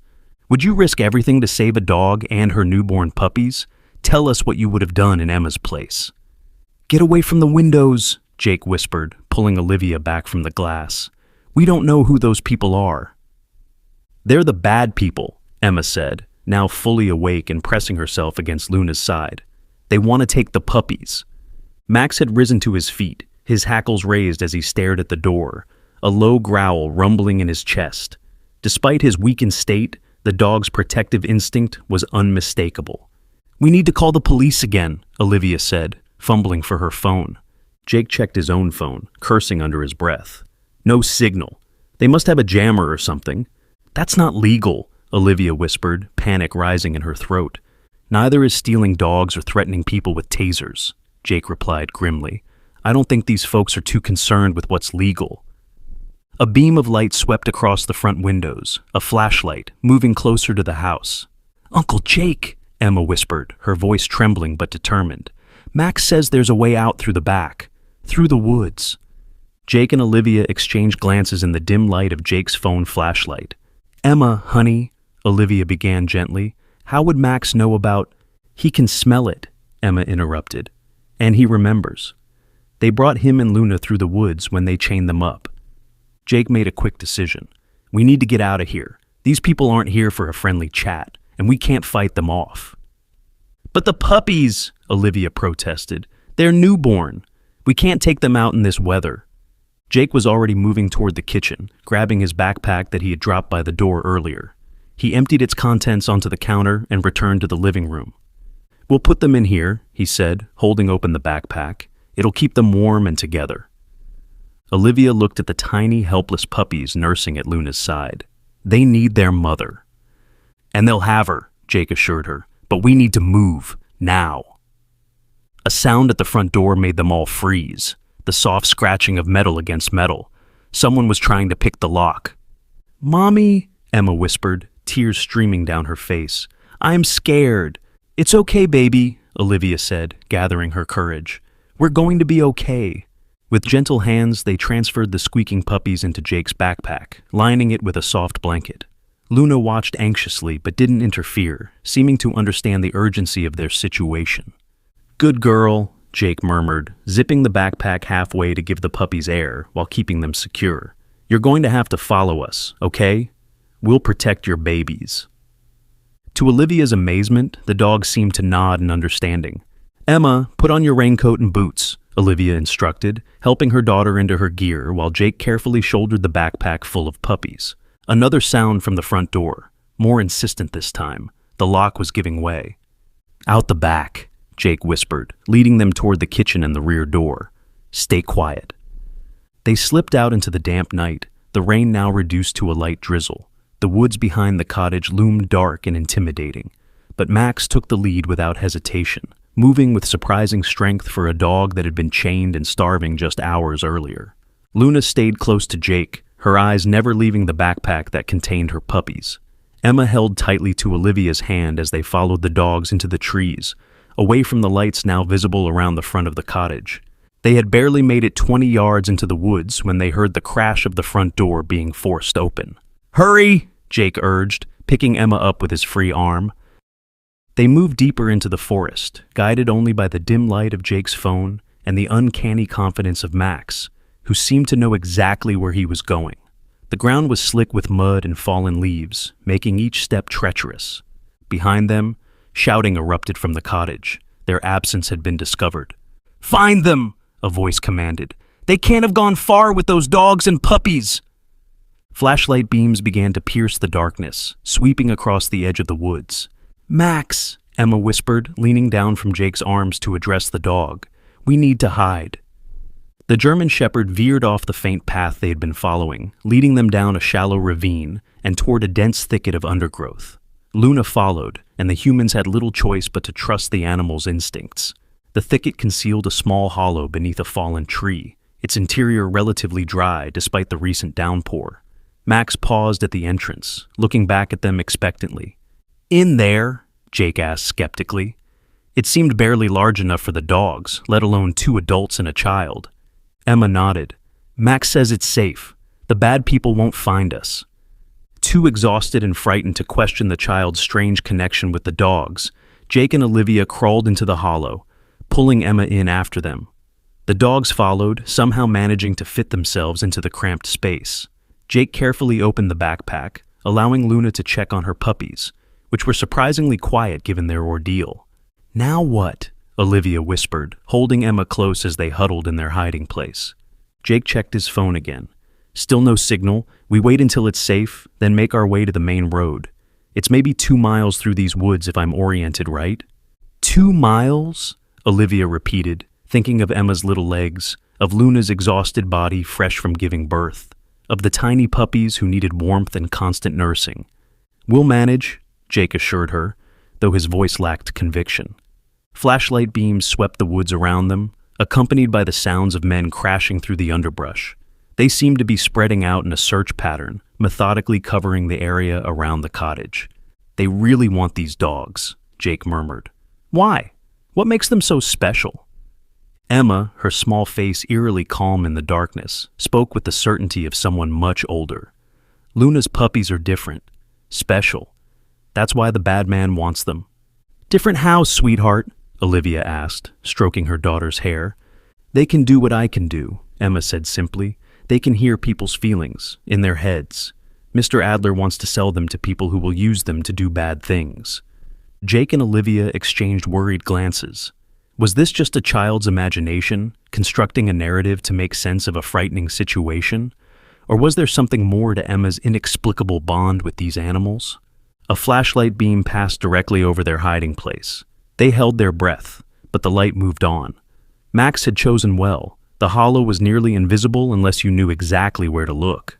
Would you risk everything to save a dog and her newborn puppies? Tell us what you would have done in Emma's place. "Get away from the windows," Jake whispered, pulling Olivia back from the glass. "We don't know who those people are." "They're the bad people," Emma said, now fully awake and pressing herself against Luna's side. "They want to take the puppies." Max had risen to his feet, his hackles raised as he stared at the door, a low growl rumbling in his chest. Despite his weakened state, the dog's protective instinct was unmistakable. "We need to call the police again," Olivia said, fumbling for her phone. Jake checked his own phone, cursing under his breath. No signal. They must have a jammer or something. "That's not legal," Olivia whispered, panic rising in her throat. "Neither is stealing dogs or threatening people with tasers," Jake replied grimly. "I don't think these folks are too concerned with what's legal." A beam of light swept across the front windows, a flashlight, moving closer to the house. "Uncle Jake," Emma whispered, her voice trembling but determined. "Max says there's a way out through the back, through the woods." Jake and Olivia exchanged glances in the dim light of Jake's phone flashlight. "Emma, honey," Olivia began gently, "how would Max know about—" "He can smell it," Emma interrupted. "And he remembers. They brought him and Luna through the woods when they chained them up." Jake made a quick decision. "We need to get out of here. These people aren't here for a friendly chat, and we can't fight them off." "But the puppies," Olivia protested. "They're newborn. We can't take them out in this weather." Jake was already moving toward the kitchen, grabbing his backpack that he had dropped by the door earlier. He emptied its contents onto the counter and returned to the living room. "We'll put them in here," he said, holding open the backpack. "It'll keep them warm and together." Olivia looked at the tiny, helpless puppies nursing at Luna's side. "They need their mother." "And they'll have her," Jake assured her. "But we need to move, now." A sound at the front door made them all freeze, the soft scratching of metal against metal. Someone was trying to pick the lock. "Mommy," Emma whispered, tears streaming down her face. "I'm scared." "It's okay, baby," Olivia said, gathering her courage. "We're going to be okay." With gentle hands, they transferred the squeaking puppies into Jake's backpack, lining it with a soft blanket. Luna watched anxiously but didn't interfere, seeming to understand the urgency of their situation. "Good girl," Jake murmured, zipping the backpack halfway to give the puppies air while keeping them secure. "You're going to have to follow us, okay? We'll protect your babies." To Olivia's amazement, the dog seemed to nod in understanding. "Emma, put on your raincoat and boots," Olivia instructed, helping her daughter into her gear while Jake carefully shouldered the backpack full of puppies. Another sound from the front door, more insistent this time. The lock was giving way. "Out the back," Jake whispered, leading them toward the kitchen and the rear door. "Stay quiet." They slipped out into the damp night, the rain now reduced to a light drizzle. The woods behind the cottage loomed dark and intimidating, but Max took the lead without hesitation, moving with surprising strength for a dog that had been chained and starving just hours earlier. Luna stayed close to Jake, her eyes never leaving the backpack that contained her puppies. Emma held tightly to Olivia's hand as they followed the dogs into the trees, away from the lights now visible around the front of the cottage. They had barely made it 20 yards into the woods when they heard the crash of the front door being forced open. "Hurry!" Jake urged, picking Emma up with his free arm. They moved deeper into the forest, guided only by the dim light of Jake's phone and the uncanny confidence of Max, who seemed to know exactly where he was going. The ground was slick with mud and fallen leaves, making each step treacherous. Behind them, shouting erupted from the cottage. Their absence had been discovered. "Find them!" a voice commanded. "They can't have gone far with those dogs and puppies!" Flashlight beams began to pierce the darkness, sweeping across the edge of the woods. "Max," Emma whispered, leaning down from Jake's arms to address the dog. "We need to hide." The German Shepherd veered off the faint path they had been following, leading them down a shallow ravine and toward a dense thicket of undergrowth. Luna followed, and the humans had little choice but to trust the animal's instincts. The thicket concealed a small hollow beneath a fallen tree, its interior relatively dry despite the recent downpour. Max paused at the entrance, looking back at them expectantly. "In there?" Jake asked skeptically. It seemed barely large enough for the dogs, let alone 2 adults and a child. Emma nodded. "Max says it's safe. The bad people won't find us." Too exhausted and frightened to question the child's strange connection with the dogs, Jake and Olivia crawled into the hollow, pulling Emma in after them. The dogs followed, somehow managing to fit themselves into the cramped space. Jake carefully opened the backpack, allowing Luna to check on her puppies, which were surprisingly quiet given their ordeal. "Now what?" Olivia whispered, holding Emma close as they huddled in their hiding place. Jake checked his phone again. "Still no signal. We wait until it's safe, then make our way to the main road. It's maybe 2 miles through these woods if I'm oriented right." 2 miles? Olivia repeated, thinking of Emma's little legs, of Luna's exhausted body fresh from giving birth, of the tiny puppies who needed warmth and constant nursing. "We'll manage," Jake assured her, though his voice lacked conviction. Flashlight beams swept the woods around them, accompanied by the sounds of men crashing through the underbrush. They seemed to be spreading out in a search pattern, methodically covering the area around the cottage. "They really want these dogs," Jake murmured. "Why? What makes them so special?" Emma, her small face eerily calm in the darkness, spoke with the certainty of someone much older. "Luna's puppies are different. Special. That's why the bad man wants them." "Different how, sweetheart?" Olivia asked, stroking her daughter's hair. "They can do what I can do," Emma said simply. "They can hear people's feelings, in their heads. Mr. Adler wants to sell them to people who will use them to do bad things." Jake and Olivia exchanged worried glances. Was this just a child's imagination, constructing a narrative to make sense of a frightening situation? Or was there something more to Emma's inexplicable bond with these animals? A flashlight beam passed directly over their hiding place. They held their breath, but the light moved on. Max had chosen well. The hollow was nearly invisible unless you knew exactly where to look.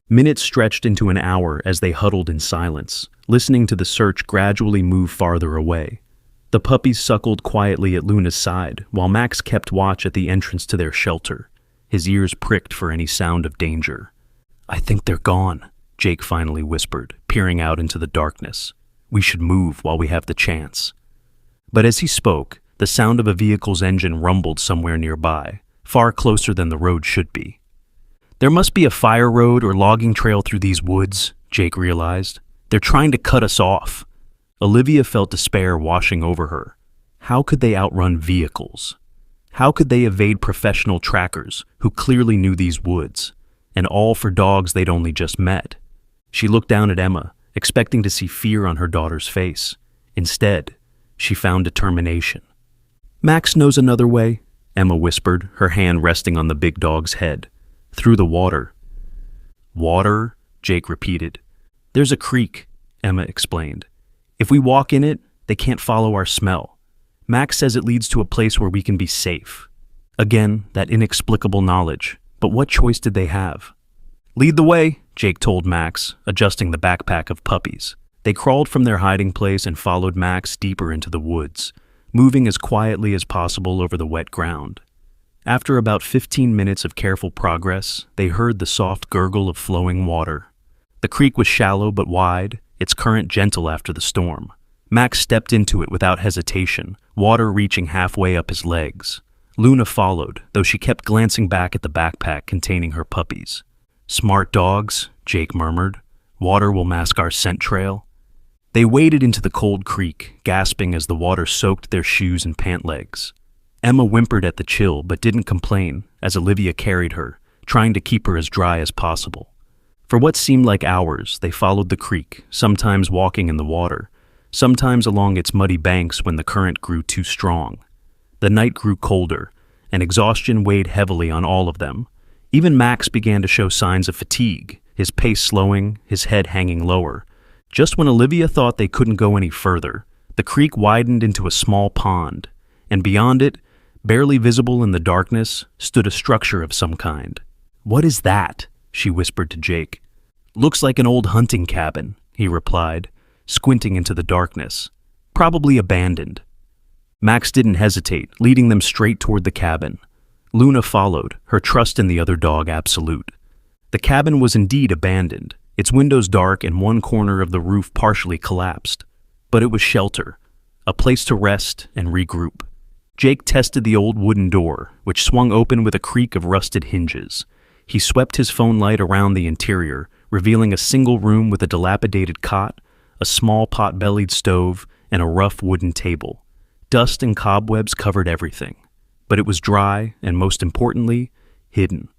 Minutes stretched into an hour as they huddled in silence, listening to the search gradually move farther away. The puppies suckled quietly at Luna's side, while Max kept watch at the entrance to their shelter, his ears pricked for any sound of danger. "I think they're gone," Jake finally whispered, peering out into the darkness. "We should move while we have the chance." But as he spoke, the sound of a vehicle's engine rumbled somewhere nearby, far closer than the road should be. "There must be a fire road or logging trail through these woods," Jake realized. "They're trying to cut us off." Olivia felt despair washing over her. How could they outrun vehicles? How could they evade professional trackers who clearly knew these woods? And all for dogs they'd only just met. She looked down at Emma, expecting to see fear on her daughter's face. Instead, she found determination. "Max knows another way," Emma whispered, her hand resting on the big dog's head. "Through the water." "Water?" Jake repeated. "There's a creek," Emma explained. "If we walk in it, they can't follow our smell. Max says it leads to a place where we can be safe." Again, that inexplicable knowledge. But what choice did they have? "Lead the way," Jake told Max, adjusting the backpack of puppies. They crawled from their hiding place and followed Max deeper into the woods, moving as quietly as possible over the wet ground. After about 15 minutes of careful progress, they heard the soft gurgle of flowing water. The creek was shallow but wide, its current gentle after the storm. Max stepped into it without hesitation, water reaching halfway up his legs. Luna followed, though she kept glancing back at the backpack containing her puppies. "Smart dogs," Jake murmured. "Water will mask our scent trail." They waded into the cold creek, gasping as the water soaked their shoes and pant legs. Emma whimpered at the chill but didn't complain as Olivia carried her, trying to keep her as dry as possible. For what seemed like hours, they followed the creek, sometimes walking in the water, sometimes along its muddy banks when the current grew too strong. The night grew colder, and exhaustion weighed heavily on all of them. Even Max began to show signs of fatigue, his pace slowing, his head hanging lower. Just when Olivia thought they couldn't go any further, the creek widened into a small pond, and beyond it, barely visible in the darkness, stood a structure of some kind. "What is that?" she whispered to Jake. "Looks like an old hunting cabin," he replied, squinting into the darkness. "Probably abandoned." Max didn't hesitate, leading them straight toward the cabin. Luna followed, her trust in the other dog absolute. The cabin was indeed abandoned, its windows dark and one corner of the roof partially collapsed. But it was shelter, a place to rest and regroup. Jake tested the old wooden door, which swung open with a creak of rusted hinges. He swept his phone light around the interior, revealing a single room with a dilapidated cot, a small pot-bellied stove, and a rough wooden table. Dust and cobwebs covered everything, but it was dry and, most importantly, hidden.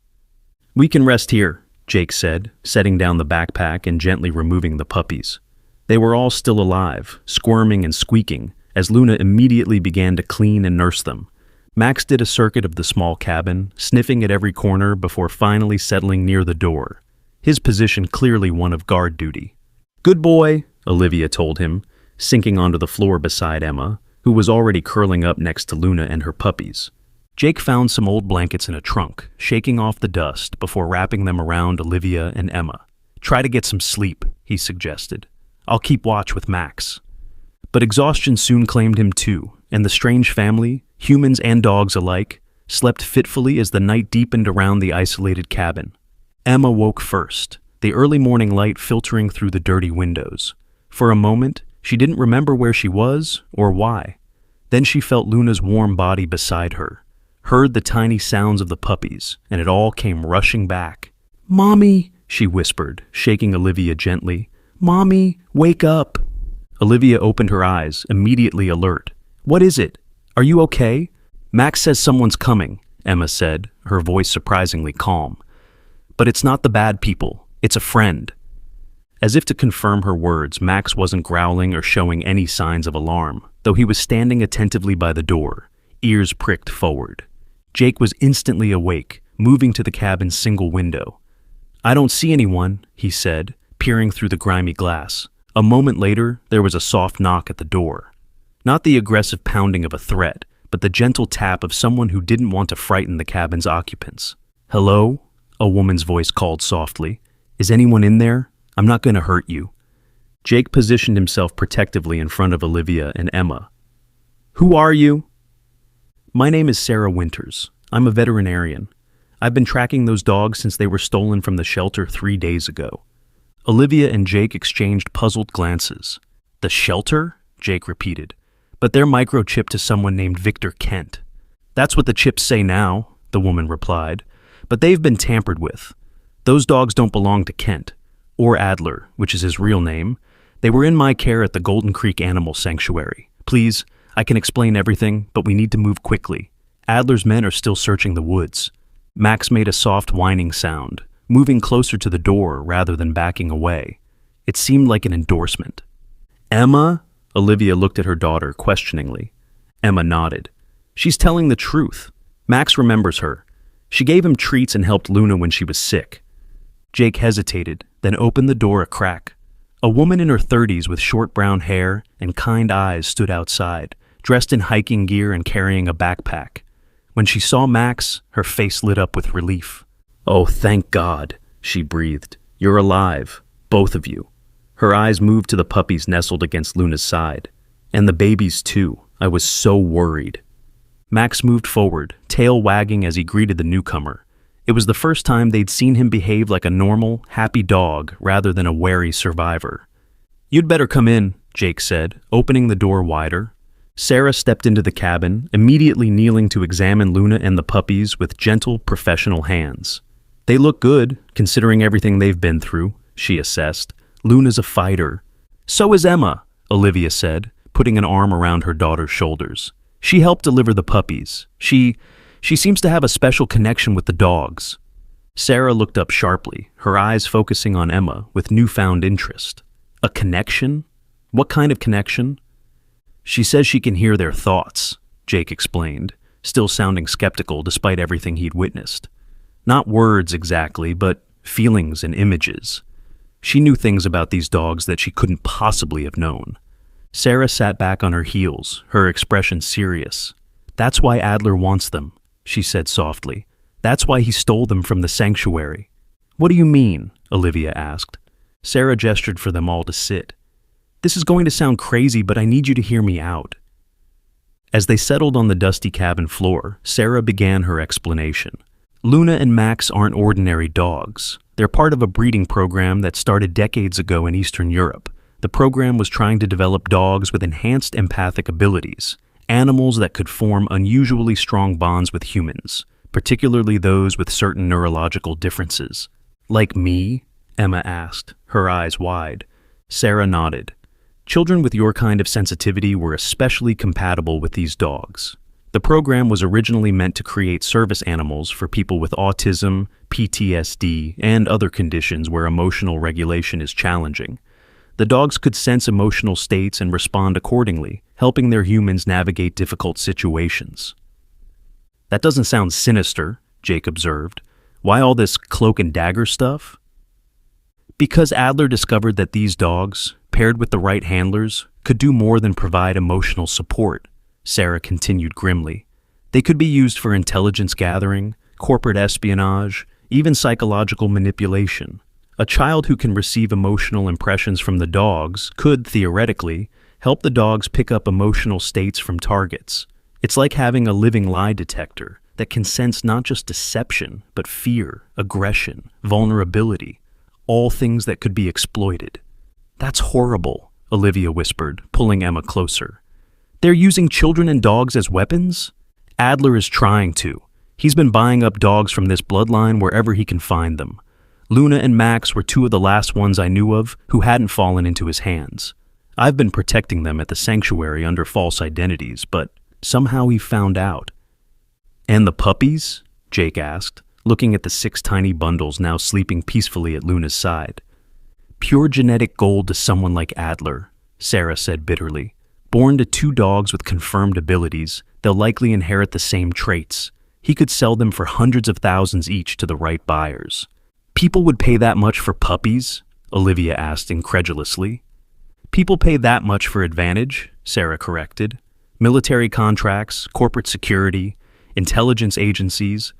"We can rest here," Jake said, setting down the backpack and gently removing the puppies. They were all still alive, squirming and squeaking, as Luna immediately began to clean and nurse them. Max did a circuit of the small cabin, sniffing at every corner before finally settling near the door, his position clearly one of guard duty. "Good boy," Olivia told him, sinking onto the floor beside Emma, who was already curling up next to Luna and her puppies. Jake found some old blankets in a trunk, shaking off the dust before wrapping them around Olivia and Emma. "Try to get some sleep," he suggested. "I'll keep watch with Max." But exhaustion soon claimed him too, and the strange family, humans and dogs alike, slept fitfully as the night deepened around the isolated cabin. Emma woke first, the early morning light filtering through the dirty windows. For a moment, she didn't remember where she was or why. Then she felt Luna's warm body beside her, heard the tiny sounds of the puppies, and it all came rushing back. "Mommy," she whispered, shaking Olivia gently. "Mommy, wake up." Olivia opened her eyes, immediately alert. "What is it? Are you okay?" "Max says someone's coming," Emma said, her voice surprisingly calm. "But it's not the bad people. It's a friend." As if to confirm her words, Max wasn't growling or showing any signs of alarm, though he was standing attentively by the door, ears pricked forward. Jake was instantly awake, moving to the cabin's single window. "I don't see anyone," he said, peering through the grimy glass. A moment later, there was a soft knock at the door. Not the aggressive pounding of a threat, but the gentle tap of someone who didn't want to frighten the cabin's occupants. "Hello?" a woman's voice called softly. "Is anyone in there? I'm not going to hurt you." Jake positioned himself protectively in front of Olivia and Emma. "Who are you?" "My name is Sarah Winters. I'm a veterinarian. I've been tracking those dogs since they were stolen from the shelter 3 days ago." Olivia and Jake exchanged puzzled glances. "The shelter?" Jake repeated. "But they're microchipped to someone named Victor Kent." "That's what the chips say now," the woman replied. "But they've been tampered with. Those dogs don't belong to Kent, or Adler, which is his real name. They were in my care at the Golden Creek Animal Sanctuary. Please, I can explain everything, but we need to move quickly. Adler's men are still searching the woods." Max made a soft whining sound, moving closer to the door rather than backing away. It seemed like an endorsement. "Emma?" Olivia looked at her daughter questioningly. Emma nodded. "She's telling the truth. Max remembers her. She gave him treats and helped Luna when she was sick." Jake hesitated, then opened the door a crack. A woman in her 30s with short brown hair and kind eyes stood outside, dressed in hiking gear and carrying a backpack. When she saw Max, her face lit up with relief. "Oh, thank God," she breathed. "You're alive, both of you." Her eyes moved to the puppies nestled against Luna's side. "And the babies too. I was so worried." Max moved forward, tail wagging as he greeted the newcomer. It was the first time they'd seen him behave like a normal, happy dog rather than a wary survivor. "You'd better come in," Jake said, opening the door wider. Sarah stepped into the cabin, immediately kneeling to examine Luna and the puppies with gentle, professional hands. "They look good, considering everything they've been through," she assessed. "Luna's a fighter." "So is Emma," Olivia said, putting an arm around her daughter's shoulders. "She helped deliver the puppies. She seems to have a special connection with the dogs." Sarah looked up sharply, her eyes focusing on Emma with newfound interest. A connection? What kind of connection? She says she can hear their thoughts, Jake explained, still sounding skeptical despite everything he'd witnessed. Not words exactly, but feelings and images. She knew things about these dogs that she couldn't possibly have known. Sarah sat back on her heels, her expression serious. "That's why Adler wants them," she said softly. "That's why he stole them from the sanctuary." "What do you mean?" Olivia asked. Sarah gestured for them all to sit. "This is going to sound crazy, but I need you to hear me out." As they settled on the dusty cabin floor, Sarah began her explanation. Luna and Max aren't ordinary dogs. They're part of a breeding program that started decades ago in Eastern Europe. The program was trying to develop dogs with enhanced empathic abilities, animals that could form unusually strong bonds with humans, particularly those with certain neurological differences. "Like me?" Emma asked, her eyes wide. Sarah nodded. "Children with your kind of sensitivity were especially compatible with these dogs. The program was originally meant to create service animals for people with autism, PTSD, and other conditions where emotional regulation is challenging. The dogs could sense emotional states and respond accordingly, helping their humans navigate difficult situations." "That doesn't sound sinister," Jake observed. "Why all this cloak and dagger stuff?" "Because Adler discovered that these dogs, paired with the right handlers, could do more than provide emotional support," Sarah continued grimly. "They could be used for intelligence gathering, corporate espionage, even psychological manipulation. A child who can receive emotional impressions from the dogs could, theoretically, help the dogs pick up emotional states from targets. It's like having a living lie detector that can sense not just deception, but fear, aggression, vulnerability, all things that could be exploited." "That's horrible," Olivia whispered, pulling Emma closer. "They're using children and dogs as weapons?" "Adler is trying to. He's been buying up dogs from this bloodline wherever he can find them. Luna and Max were two of the last ones I knew of who hadn't fallen into his hands. I've been protecting them at the sanctuary under false identities, but somehow he found out." "And the puppies?" Jake asked, looking at the 6 tiny bundles now sleeping peacefully at Luna's side. "Pure genetic gold to someone like Adler," Sarah said bitterly. "Born to 2 dogs with confirmed abilities, they'll likely inherit the same traits. He could sell them for hundreds of thousands each to the right buyers." "People would pay that much for puppies?" Olivia asked incredulously. "People pay that much for advantage," Sarah corrected. "Military contracts, corporate security, intelligence agencies.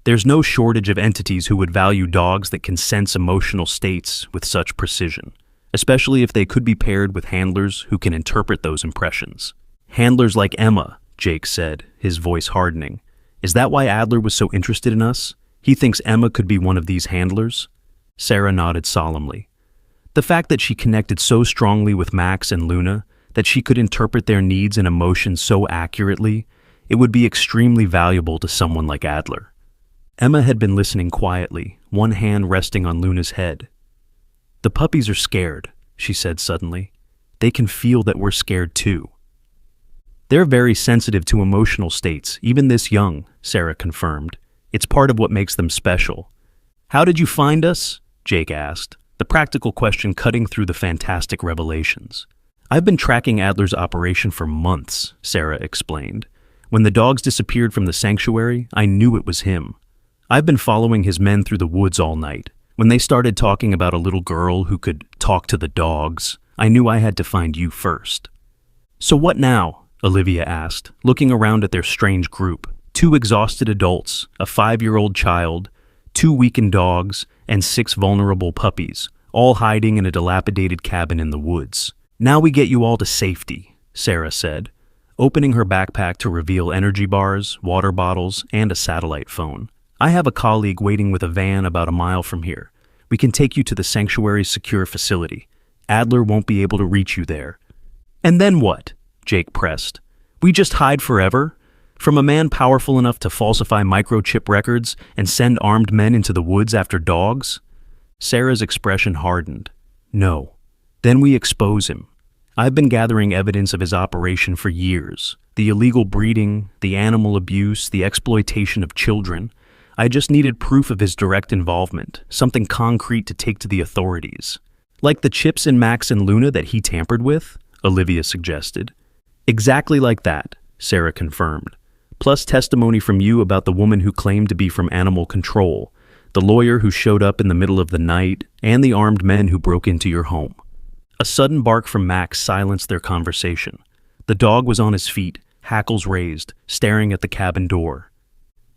There's no shortage of entities who would value dogs that can sense emotional states with such precision, especially if they could be paired with handlers who can interpret those impressions." "Handlers like Emma," Jake said, his voice hardening. "Is that why Adler was so interested in us? He thinks Emma could be one of these handlers?" Sarah nodded solemnly. "The fact that she connected so strongly with Max and Luna, that she could interpret their needs and emotions so accurately, it would be extremely valuable to someone like Adler." Emma had been listening quietly, one hand resting on Luna's head. "The puppies are scared," she said suddenly. "They can feel that we're scared too." "They're very sensitive to emotional states, even this young," Sarah confirmed. "It's part of what makes them special." "How did you find us?" Jake asked, the practical question cutting through the fantastic revelations. "I've been tracking Adler's operation for months," Sarah explained. "When the dogs disappeared from the sanctuary, I knew it was him. I've been following his men through the woods all night. When they started talking about a little girl who could talk to the dogs, I knew I had to find you first." "So what now?" Olivia asked, looking around at their strange group. 2 exhausted adults, a 5-year-old child, 2 weakened dogs, and 6 vulnerable puppies, all hiding in a dilapidated cabin in the woods. "Now we get you all to safety," Sarah said, opening her backpack to reveal energy bars, water bottles, and a satellite phone. "I have a colleague waiting with a van about a mile from here. We can take you to the sanctuary's secure facility. Adler won't be able to reach you there." "And then what?" Jake pressed. "We just hide forever? From a man powerful enough to falsify microchip records and send armed men into the woods after dogs?" Sarah's expression hardened. "No. Then we expose him. I've been gathering evidence of his operation for years. The illegal breeding, the animal abuse, the exploitation of children. I just needed proof of his direct involvement, something concrete to take to the authorities. Like the chips in Max and Luna that he tampered with? Olivia suggested. Exactly like that, Sarah confirmed. Plus testimony from you about the woman who claimed to be from animal control, the lawyer who showed up in the middle of the night, and the armed men who broke into your home. A sudden bark from Max silenced their conversation. The dog was on his feet, hackles raised, staring at the cabin door.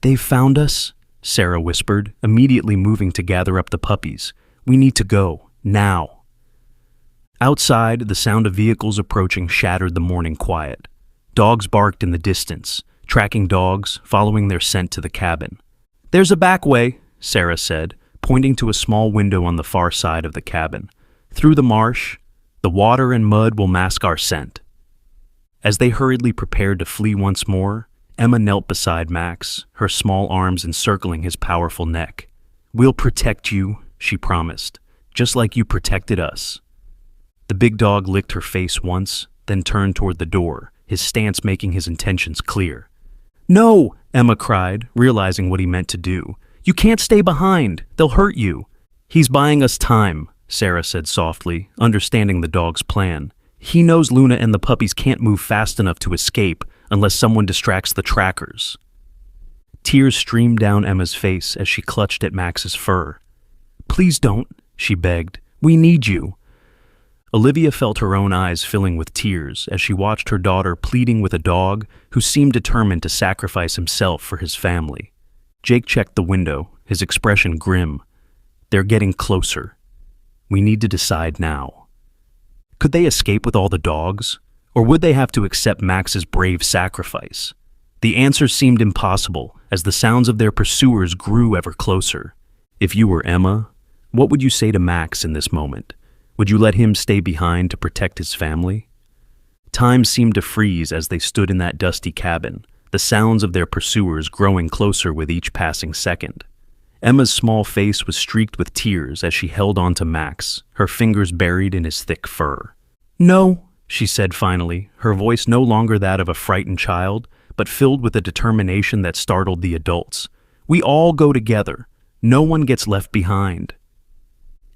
"They've found us," Sarah whispered, immediately moving to gather up the puppies. "We need to go, now." Outside, the sound of vehicles approaching shattered the morning quiet. Dogs barked in the distance, tracking dogs, following their scent to the cabin. "There's a back way," Sarah said, pointing to a small window on the far side of the cabin. "Through the marsh. The water and mud will mask our scent." As they hurriedly prepared to flee once more, Emma knelt beside Max, her small arms encircling his powerful neck. "We'll protect you," she promised, "just like you protected us." The big dog licked her face once, then turned toward the door, his stance making his intentions clear. "No!" Emma cried, realizing what he meant to do. "You can't stay behind. They'll hurt you." "He's buying us time," Sarah said softly, understanding the dog's plan. "He knows Luna and the puppies can't move fast enough to escape unless someone distracts the trackers." Tears streamed down Emma's face as she clutched at Max's fur. "Please don't," she begged. "We need you." Olivia felt her own eyes filling with tears as she watched her daughter pleading with a dog who seemed determined to sacrifice himself for his family. Jake checked the window, his expression grim. "They're getting closer. We need to decide now." Could they escape with all the dogs? Or would they have to accept Max's brave sacrifice? The answer seemed impossible as the sounds of their pursuers grew ever closer. If you were Emma, what would you say to Max in this moment? Would you let him stay behind to protect his family? Time seemed to freeze as they stood in that dusty cabin, the sounds of their pursuers growing closer with each passing second. Emma's small face was streaked with tears as she held on to Max, her fingers buried in his thick fur. "No," she said finally, her voice no longer that of a frightened child, but filled with a determination that startled the adults. "We all go together. No one gets left behind."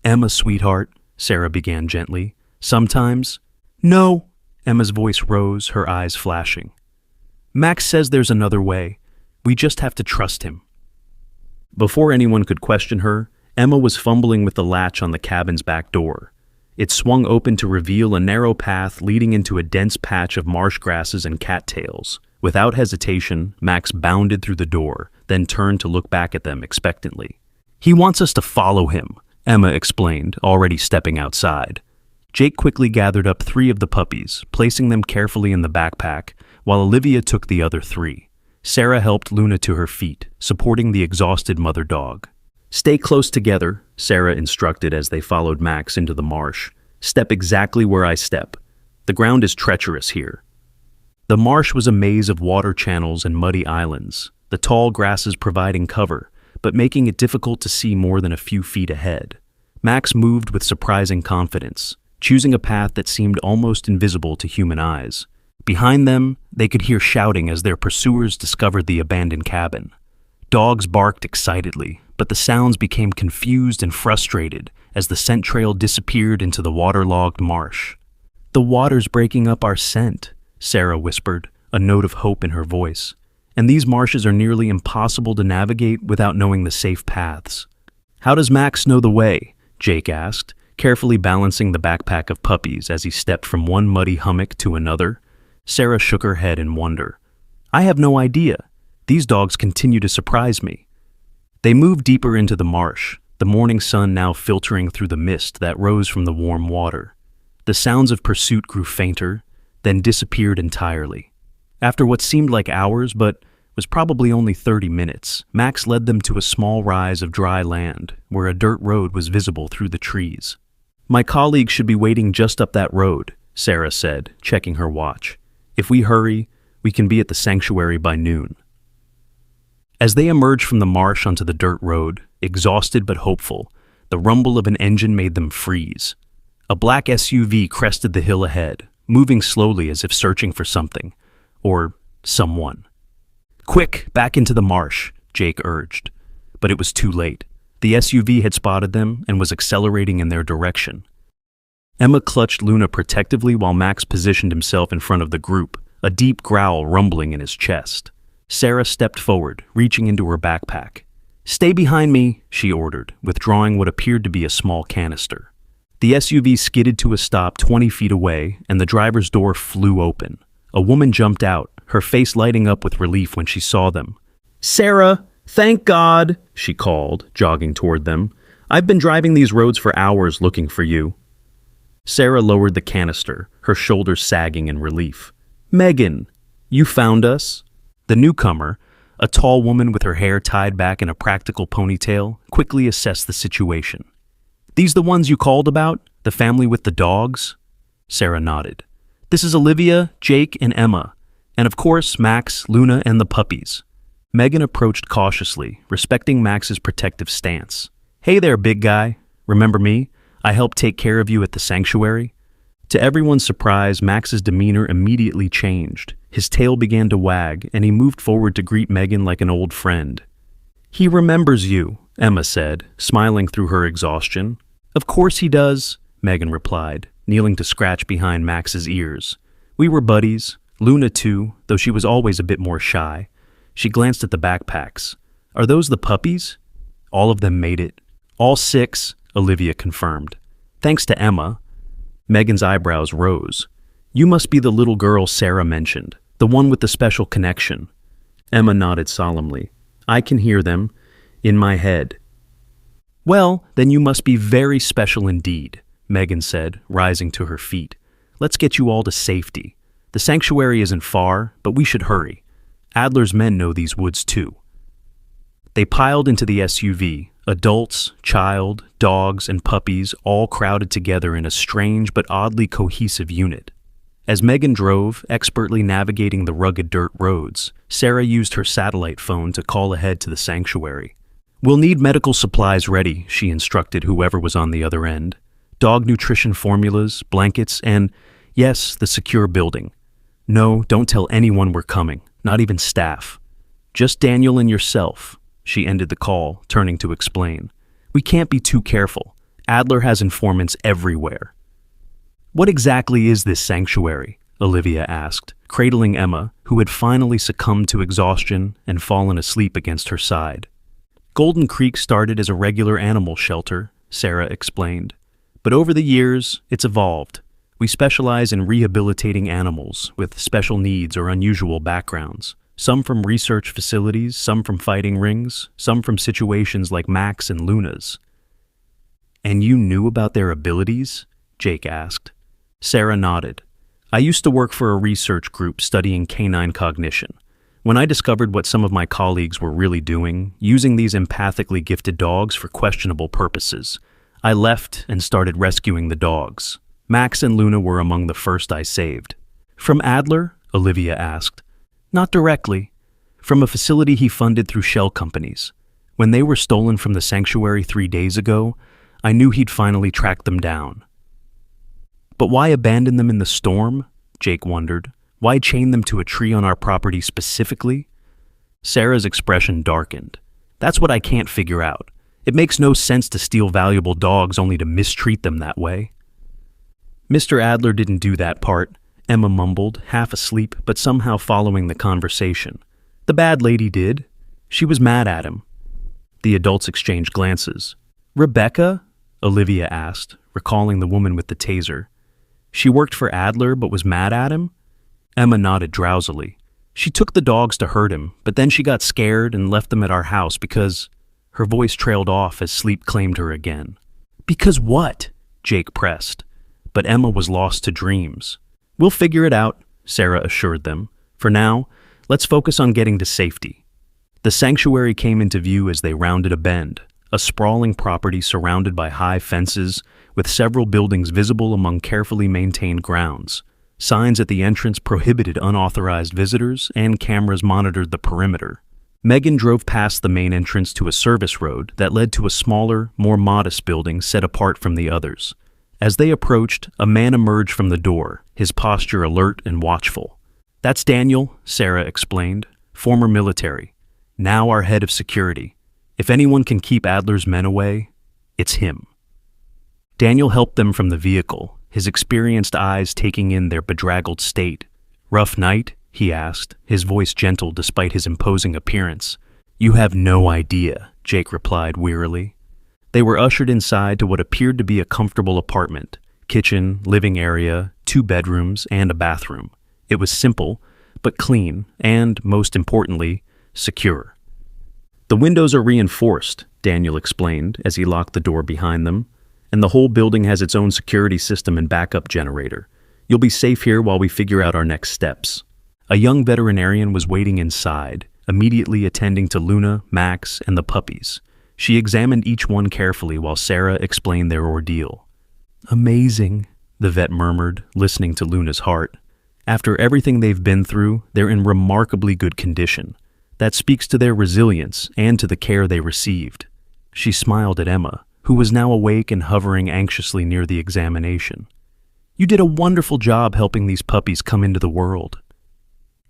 "Emma, sweetheart," Sarah began gently, "sometimes—" "No," Emma's voice rose, her eyes flashing. "Max says there's another way. We just have to trust him." Before anyone could question her, Emma was fumbling with the latch on the cabin's back door. It swung open to reveal a narrow path leading into a dense patch of marsh grasses and cattails. Without hesitation, Max bounded through the door, then turned to look back at them expectantly. "He wants us to follow him," Emma explained, already stepping outside. Jake quickly gathered up 3 of the puppies, placing them carefully in the backpack, while Olivia took the other 3. Sarah helped Luna to her feet, supporting the exhausted mother dog. "Stay close together," Sarah instructed as they followed Max into the marsh. "Step exactly where I step. The ground is treacherous here." The marsh was a maze of water channels and muddy islands, the tall grasses providing cover, but making it difficult to see more than a few feet ahead. Max moved with surprising confidence, choosing a path that seemed almost invisible to human eyes. Behind them, they could hear shouting as their pursuers discovered the abandoned cabin. Dogs barked excitedly, but the sounds became confused and frustrated as the scent trail disappeared into the waterlogged marsh. "The water's breaking up our scent," Sarah whispered, a note of hope in her voice. "And these marshes are nearly impossible to navigate without knowing the safe paths." "How does Max know the way?" Jake asked, carefully balancing the backpack of puppies as he stepped from one muddy hummock to another. Sarah shook her head in wonder. "I have no idea. These dogs continue to surprise me." They moved deeper into the marsh, the morning sun now filtering through the mist that rose from the warm water. The sounds of pursuit grew fainter, then disappeared entirely. After what seemed like hours, but was probably only 30 minutes, Max led them to a small rise of dry land, where a dirt road was visible through the trees. "My colleague should be waiting just up that road," Sarah said, checking her watch. "If we hurry, we can be at the sanctuary by noon." As they emerged from the marsh onto the dirt road, exhausted but hopeful, the rumble of an engine made them freeze. A black SUV crested the hill ahead, moving slowly as if searching for something, or someone. "Quick, back into the marsh," Jake urged. but it was too late. The SUV had spotted them and was accelerating in their direction. Emma clutched Luna protectively while Max positioned himself in front of the group, a deep growl rumbling in his chest. Sarah stepped forward, reaching into her backpack. "Stay behind me," she ordered, withdrawing what appeared to be a small canister. The SUV skidded to a stop 20 feet away, and the driver's door flew open. A woman jumped out, her face lighting up with relief when she saw them. "Sarah, thank God," she called, jogging toward them. "I've been driving these roads for hours looking for you." Sarah lowered the canister, her shoulders sagging in relief. "Megan, you found us?" The newcomer, a tall woman with her hair tied back in a practical ponytail, quickly assessed the situation. "These the ones you called about? The family with the dogs?" Sarah nodded. "This is Olivia, Jake, and Emma. And of course, Max, Luna, and the puppies." Megan approached cautiously, respecting Max's protective stance. "Hey there, big guy. Remember me? I helped take care of you at the sanctuary." To everyone's surprise, Max's demeanor immediately changed. His tail began to wag, and he moved forward to greet Megan like an old friend. "He remembers you," Emma said, smiling through her exhaustion. "Of course he does," Megan replied, kneeling to scratch behind Max's ears. "We were buddies, Luna too, though she was always a bit more shy." She glanced at the backpacks. "Are those the puppies?" "All of them made it." "All 6, Olivia confirmed. "Thanks to Emma." Megan's eyebrows rose. "You must be the little girl Sarah mentioned, the one with the special connection." Emma nodded solemnly. "I can hear them. In my head." "Well, then you must be very special indeed," Megan said, rising to her feet. "Let's get you all to safety. The sanctuary isn't far, but we should hurry. Adler's men know these woods too." They piled into the SUV, adults, child, dogs, and puppies all crowded together in a strange but oddly cohesive unit. As Megan drove, expertly navigating the rugged dirt roads, Sarah used her satellite phone to call ahead to the sanctuary. "We'll need medical supplies ready," she instructed whoever was on the other end. "Dog nutrition formulas, blankets, and, yes, the secure building. No, don't tell anyone we're coming, not even staff. Just Daniel and yourself." She ended the call, turning to explain. "We can't be too careful. Adler has informants everywhere." "What exactly is this sanctuary?" Olivia asked, cradling Emma, who had finally succumbed to exhaustion and fallen asleep against her side. "Golden Creek started as a regular animal shelter," Sarah explained. "But over the years, it's evolved. We specialize in rehabilitating animals with special needs or unusual backgrounds. Some from research facilities, some from fighting rings, some from situations like Max and Luna's." "And you knew about their abilities?" Jake asked. Sarah nodded. "I used to work for a research group studying canine cognition. When I discovered what some of my colleagues were really doing, using these empathically gifted dogs for questionable purposes, I left and started rescuing the dogs. Max and Luna were among the first I saved." "From Adler?" Olivia asked. "Not directly. From a facility he funded through shell companies. When they were stolen from the sanctuary 3 days ago, I knew he'd finally tracked them down." "But why abandon them in the storm?" Jake wondered. "Why chain them to a tree on our property specifically?" Sarah's expression darkened. "That's what I can't figure out. It makes no sense to steal valuable dogs only to mistreat them that way." "Mr. Adler didn't do that part," Emma mumbled, half asleep but somehow following the conversation. "The bad lady did. She was mad at him." The adults exchanged glances. "Rebecca?" Olivia asked, recalling the woman with the taser. "She worked for Adler but was mad at him?" Emma nodded drowsily. "She took the dogs to hurt him, but then she got scared and left them at our house because—" Her voice trailed off as sleep claimed her again. "Because what?" Jake pressed. But Emma was lost to dreams. "We'll figure it out," Sarah assured them. "For now, let's focus on getting to safety." The sanctuary came into view as they rounded a bend, a sprawling property surrounded by high fences, with several buildings visible among carefully maintained grounds. Signs at the entrance prohibited unauthorized visitors, and cameras monitored the perimeter. Megan drove past the main entrance to a service road that led to a smaller, more modest building set apart from the others. As they approached, a man emerged from the door, his posture alert and watchful. "That's Daniel," Sarah explained, "former military. Now our head of security. If anyone can keep Adler's men away, it's him. Daniel helped them from the vehicle, his experienced eyes taking in their bedraggled state. "Rough night?" he asked, his voice gentle despite his imposing appearance. "You have no idea," Jake replied wearily. They were ushered inside to what appeared to be a comfortable apartment. Kitchen, living area, 2 bedrooms, and a bathroom. It was simple, but clean, and, most importantly, secure. "The windows are reinforced," Daniel explained as he locked the door behind them, "and the whole building has its own security system and backup generator. You'll be safe here while we figure out our next steps." A young veterinarian was waiting inside, immediately attending to Luna, Max, and the puppies. She examined each one carefully while Sarah explained their ordeal. "Amazing," the vet murmured, listening to Luna's heart. "After everything they've been through, they're in remarkably good condition. That speaks to their resilience and to the care they received." She smiled at Emma, who was now awake and hovering anxiously near the examination. "You did a wonderful job helping these puppies come into the world."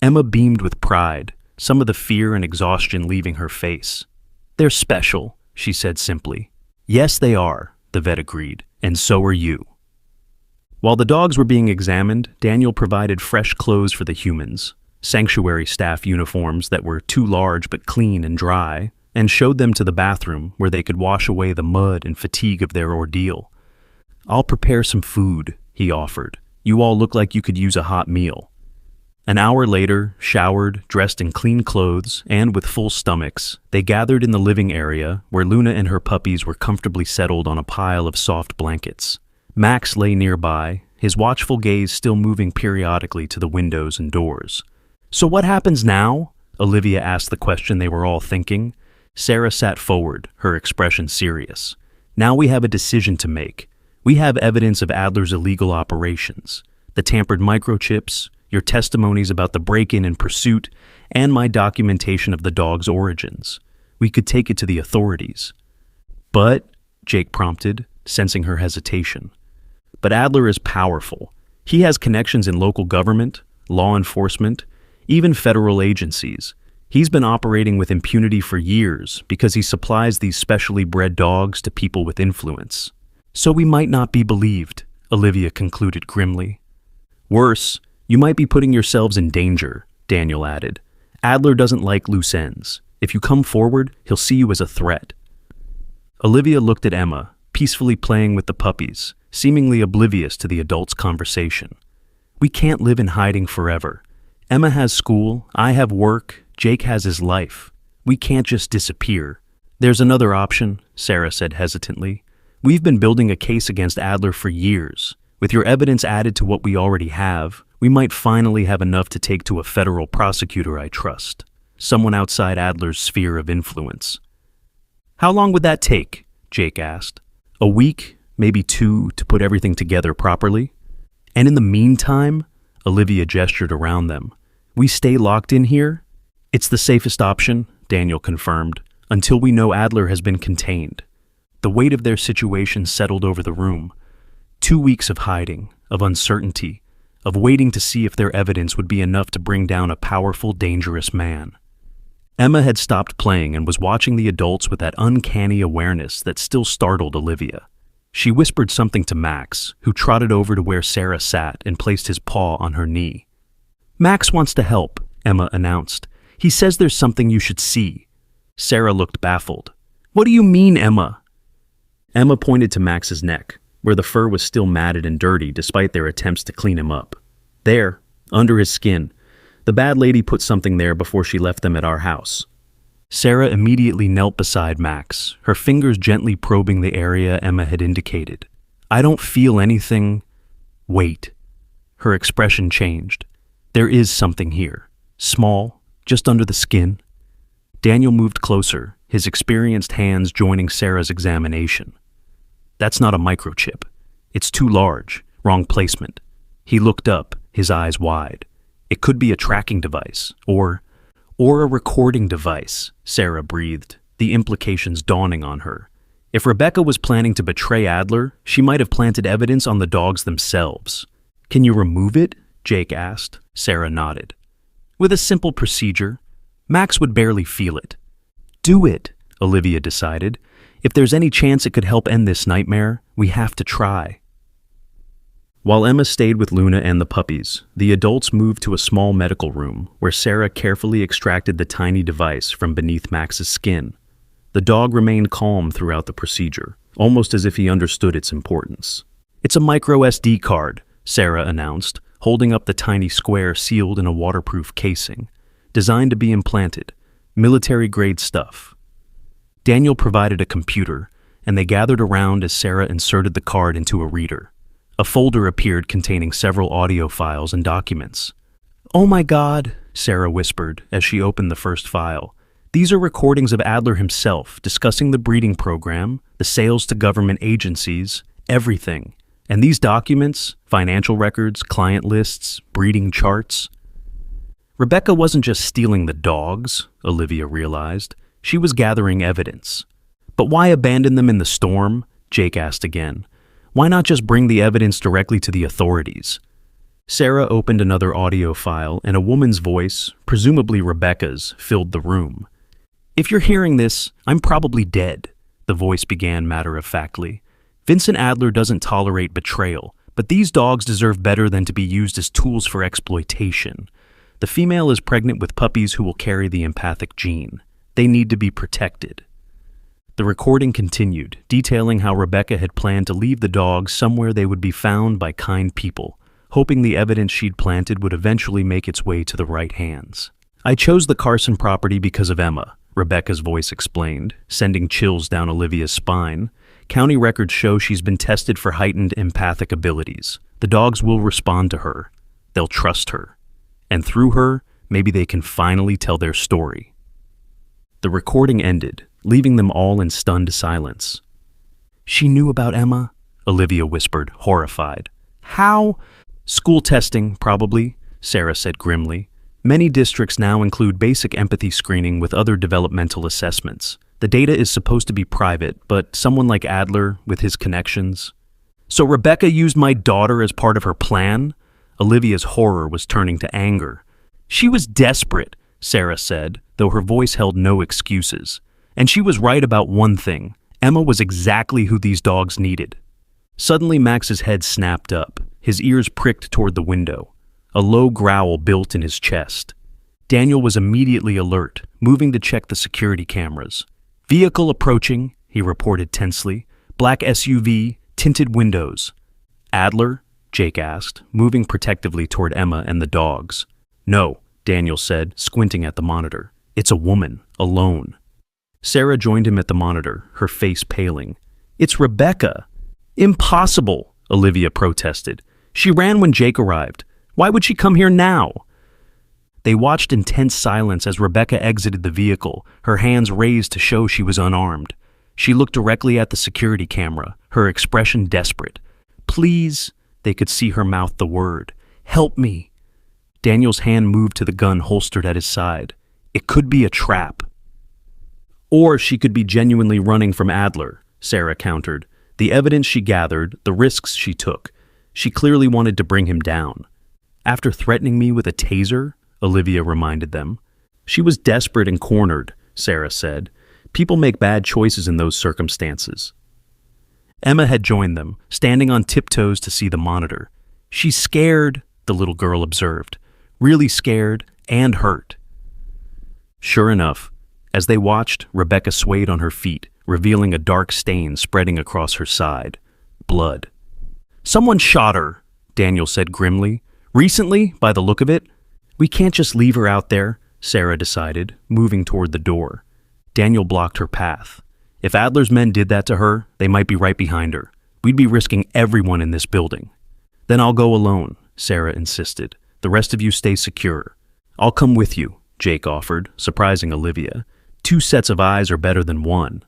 Emma beamed with pride, some of the fear and exhaustion leaving her face. "They're special," she said simply. "Yes, they are," the vet agreed, "and so are you." While the dogs were being examined, Daniel provided fresh clothes for the humans, sanctuary staff uniforms that were too large but clean and dry, and showed them to the bathroom where they could wash away the mud and fatigue of their ordeal. "I'll prepare some food," he offered. "You all look like you could use a hot meal." An hour later, showered, dressed in clean clothes, and with full stomachs, they gathered in the living area where Luna and her puppies were comfortably settled on a pile of soft blankets. Max lay nearby, his watchful gaze still moving periodically to the windows and doors. "So what happens now?" Olivia asked the question they were all thinking. Sarah sat forward, her expression serious. "Now we have a decision to make. We have evidence of Adler's illegal operations, the tampered microchips, your testimonies about the break-in and pursuit, and my documentation of the dog's origins. We could take it to the authorities." "But," Jake prompted, sensing her hesitation. "But Adler is powerful. He has connections in local government, law enforcement, even federal agencies. He's been operating with impunity for years because he supplies these specially bred dogs to people with influence. So we might not be believed," Olivia concluded grimly. "Worse, you might be putting yourselves in danger," Daniel added. "Adler doesn't like loose ends. If you come forward, he'll see you as a threat." Olivia looked at Emma, peacefully playing with the puppies, seemingly oblivious to the adults' conversation. "We can't live in hiding forever. Emma has school, I have work, Jake has his life. We can't just disappear." "There's another option," Sarah said hesitantly. "We've been building a case against Adler for years. With your evidence added to what we already have, we might finally have enough to take to a federal prosecutor I trust, someone outside Adler's sphere of influence." "How long would that take?" Jake asked. "A week, maybe 2, to put everything together properly. And in the meantime," Olivia gestured around them, "we stay locked in here?" "It's the safest option," Daniel confirmed, "until we know Adler has been contained." The weight of their situation settled over the room. 2 weeks of hiding, of uncertainty, of waiting to see if their evidence would be enough to bring down a powerful, dangerous man. Emma had stopped playing and was watching the adults with that uncanny awareness that still startled Olivia. She whispered something to Max, who trotted over to where Sarah sat and placed his paw on her knee. "Max wants to help," Emma announced. "He says there's something you should see." Sarah looked baffled. "What do you mean, Emma?" Emma pointed to Max's neck, where the fur was still matted and dirty despite their attempts to clean him up. "There, under his skin. The bad lady put something there before she left them at our house." Sarah immediately knelt beside Max, her fingers gently probing the area Emma had indicated. "I don't feel anything." "Wait." Her expression changed. "There is something here. Small, just under the skin." Daniel moved closer, his experienced hands joining Sarah's examination. "That's not a microchip. It's too large. Wrong placement." He looked up, his eyes wide. "It could be a tracking device, or a recording device," Sarah breathed, the implications dawning on her. If Rebecca was planning to betray Adler, she might have planted evidence on the dogs themselves. "Can you remove it?" Jake asked. Sarah nodded. "With a simple procedure. Max would barely feel it." "Do it," Olivia decided. If there's any chance it could help end this nightmare, we have to try. While Emma stayed with Luna and the puppies, the adults moved to a small medical room where Sarah carefully extracted the tiny device from beneath Max's skin. The dog remained calm throughout the procedure, almost as if he understood its importance. "It's a micro SD card," Sarah announced, holding up the tiny square sealed in a waterproof casing. "Designed to be implanted. Military-grade stuff." Daniel provided a computer, and they gathered around as Sarah inserted the card into a reader. A folder appeared containing several audio files and documents. "Oh my God," Sarah whispered as she opened the first file. "These are recordings of Adler himself discussing the breeding program, the sales to government agencies, everything. And these documents, financial records, client lists, breeding charts." Rebecca wasn't just stealing the dogs, Olivia realized. She was gathering evidence. "But why abandon them in the storm?" Jake asked again. "Why not just bring the evidence directly to the authorities?" Sarah opened another audio file, and a woman's voice, presumably Rebecca's, filled the room. "If you're hearing this, I'm probably dead," the voice began matter-of-factly. "Vincent Adler doesn't tolerate betrayal, but these dogs deserve better than to be used as tools for exploitation. The female is pregnant with puppies who will carry the empathic gene. They need to be protected." The recording continued, detailing how Rebecca had planned to leave the dogs somewhere they would be found by kind people, hoping the evidence she'd planted would eventually make its way to the right hands. "I chose the Carson property because of Emma," Rebecca's voice explained, sending chills down Olivia's spine. "County records show she's been tested for heightened empathic abilities. The dogs will respond to her. They'll trust her. And through her, maybe they can finally tell their story." The recording ended, leaving them all in stunned silence. "She knew about Emma?" Olivia whispered, horrified. "How?" "School testing, probably," Sarah said grimly. "Many districts now include basic empathy screening with other developmental assessments. The data is supposed to be private, but someone like Adler, with his connections..." "So Rebecca used my daughter as part of her plan?" Olivia's horror was turning to anger. "She was desperate," Sarah said, though her voice held no excuses. "And she was right about one thing. Emma was exactly who these dogs needed." Suddenly Max's head snapped up, his ears pricked toward the window. A low growl built in his chest. Daniel was immediately alert, moving to check the security cameras. "Vehicle approaching," he reported tensely. "Black SUV, tinted windows." "Adler?" Jake asked, moving protectively toward Emma and the dogs. "No," Daniel said, squinting at the monitor. "It's a woman, alone." Sarah joined him at the monitor, her face paling. "It's Rebecca." "Impossible," Olivia protested. "She ran when Jake arrived. Why would she come here now?" They watched in tense silence as Rebecca exited the vehicle, her hands raised to show she was unarmed. She looked directly at the security camera, her expression desperate. "Please," they could see her mouth the word. "Help me." Daniel's hand moved to the gun holstered at his side. It could be a trap. "Or she could be genuinely running from Adler," Sarah countered. "The evidence she gathered, the risks she took. She clearly wanted to bring him down." "After threatening me with a taser," Olivia reminded them. "She was desperate and cornered," Sarah said. "People make bad choices in those circumstances." Emma had joined them, standing on tiptoes to see the monitor. "She's scared," the little girl observed. "Really scared and hurt." Sure enough, as they watched, Rebecca swayed on her feet, revealing a dark stain spreading across her side. Blood. "Someone shot her," Daniel said grimly. "Recently, by the look of it." "We can't just leave her out there," Sarah decided, moving toward the door. Daniel blocked her path. "If Adler's men did that to her, they might be right behind her. We'd be risking everyone in this building." "Then I'll go alone," Sarah insisted. "The rest of you stay secure." "I'll come with you," Jake offered, surprising Olivia. "Two sets of eyes are better than one."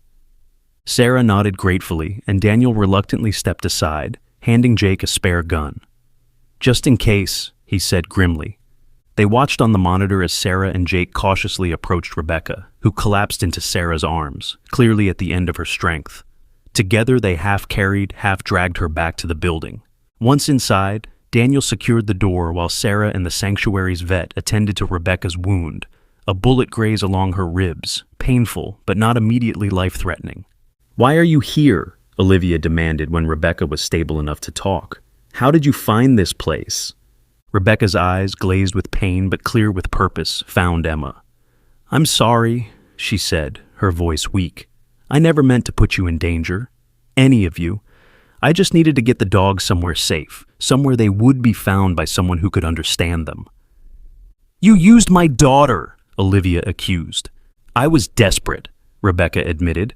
Sarah nodded gratefully, and Daniel reluctantly stepped aside, handing Jake a spare gun. "Just in case," he said grimly. They watched on the monitor as Sarah and Jake cautiously approached Rebecca, who collapsed into Sarah's arms, clearly at the end of her strength. Together they half-carried, half-dragged her back to the building. Once inside, Daniel secured the door while Sarah and the sanctuary's vet attended to Rebecca's wound, a bullet graze along her ribs, painful but not immediately life-threatening. "Why are you here?" Olivia demanded when Rebecca was stable enough to talk. "How did you find this place?" Rebecca's eyes, glazed with pain but clear with purpose, found Emma. "I'm sorry," she said, her voice weak. "I never meant to put you in danger. Any of you. I just needed to get the dogs somewhere safe, somewhere they would be found by someone who could understand them." "You used my daughter," Olivia accused. "I was desperate," Rebecca admitted.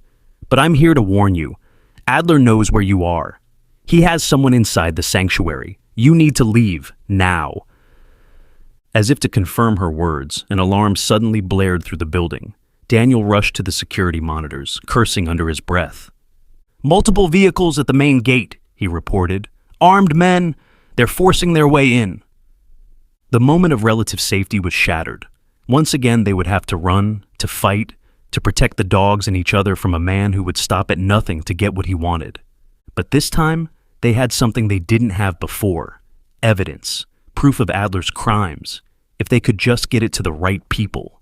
"But I'm here to warn you. Adler knows where you are. He has someone inside the sanctuary. You need to leave, now." As if to confirm her words, an alarm suddenly blared through the building. Daniel rushed to the security monitors, cursing under his breath. "Multiple vehicles at the main gate," he reported. "Armed men. They're forcing their way in." The moment of relative safety was shattered. Once again, they would have to run, to fight, to protect the dogs and each other from a man who would stop at nothing to get what he wanted. But this time, they had something they didn't have before: evidence, proof of Adler's crimes, if they could just get it to the right people.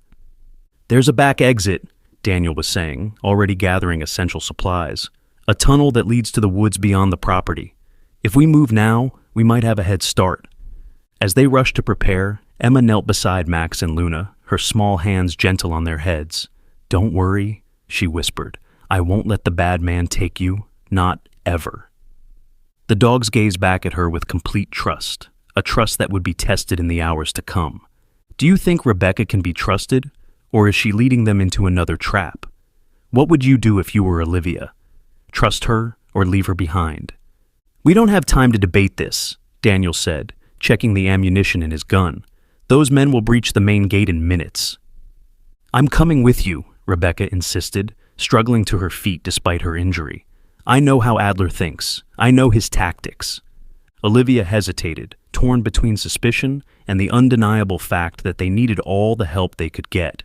"There's a back exit," Daniel was saying, already gathering essential supplies. "A tunnel that leads to the woods beyond the property. If we move now, we might have a head start." As they rushed to prepare, Emma knelt beside Max and Luna, her small hands gentle on their heads. "Don't worry," she whispered. "I won't let the bad man take you. Not ever." The dogs gazed back at her with complete trust, a trust that would be tested in the hours to come. Do you think Rebecca can be trusted, or is she leading them into another trap? What would you do if you were Olivia? Trust her or leave her behind? "We don't have time to debate this," Daniel said, checking the ammunition in his gun. "Those men will breach the main gate in minutes." "I'm coming with you," Rebecca insisted, struggling to her feet despite her injury. "I know how Adler thinks. I know his tactics." Olivia hesitated, torn between suspicion and the undeniable fact that they needed all the help they could get.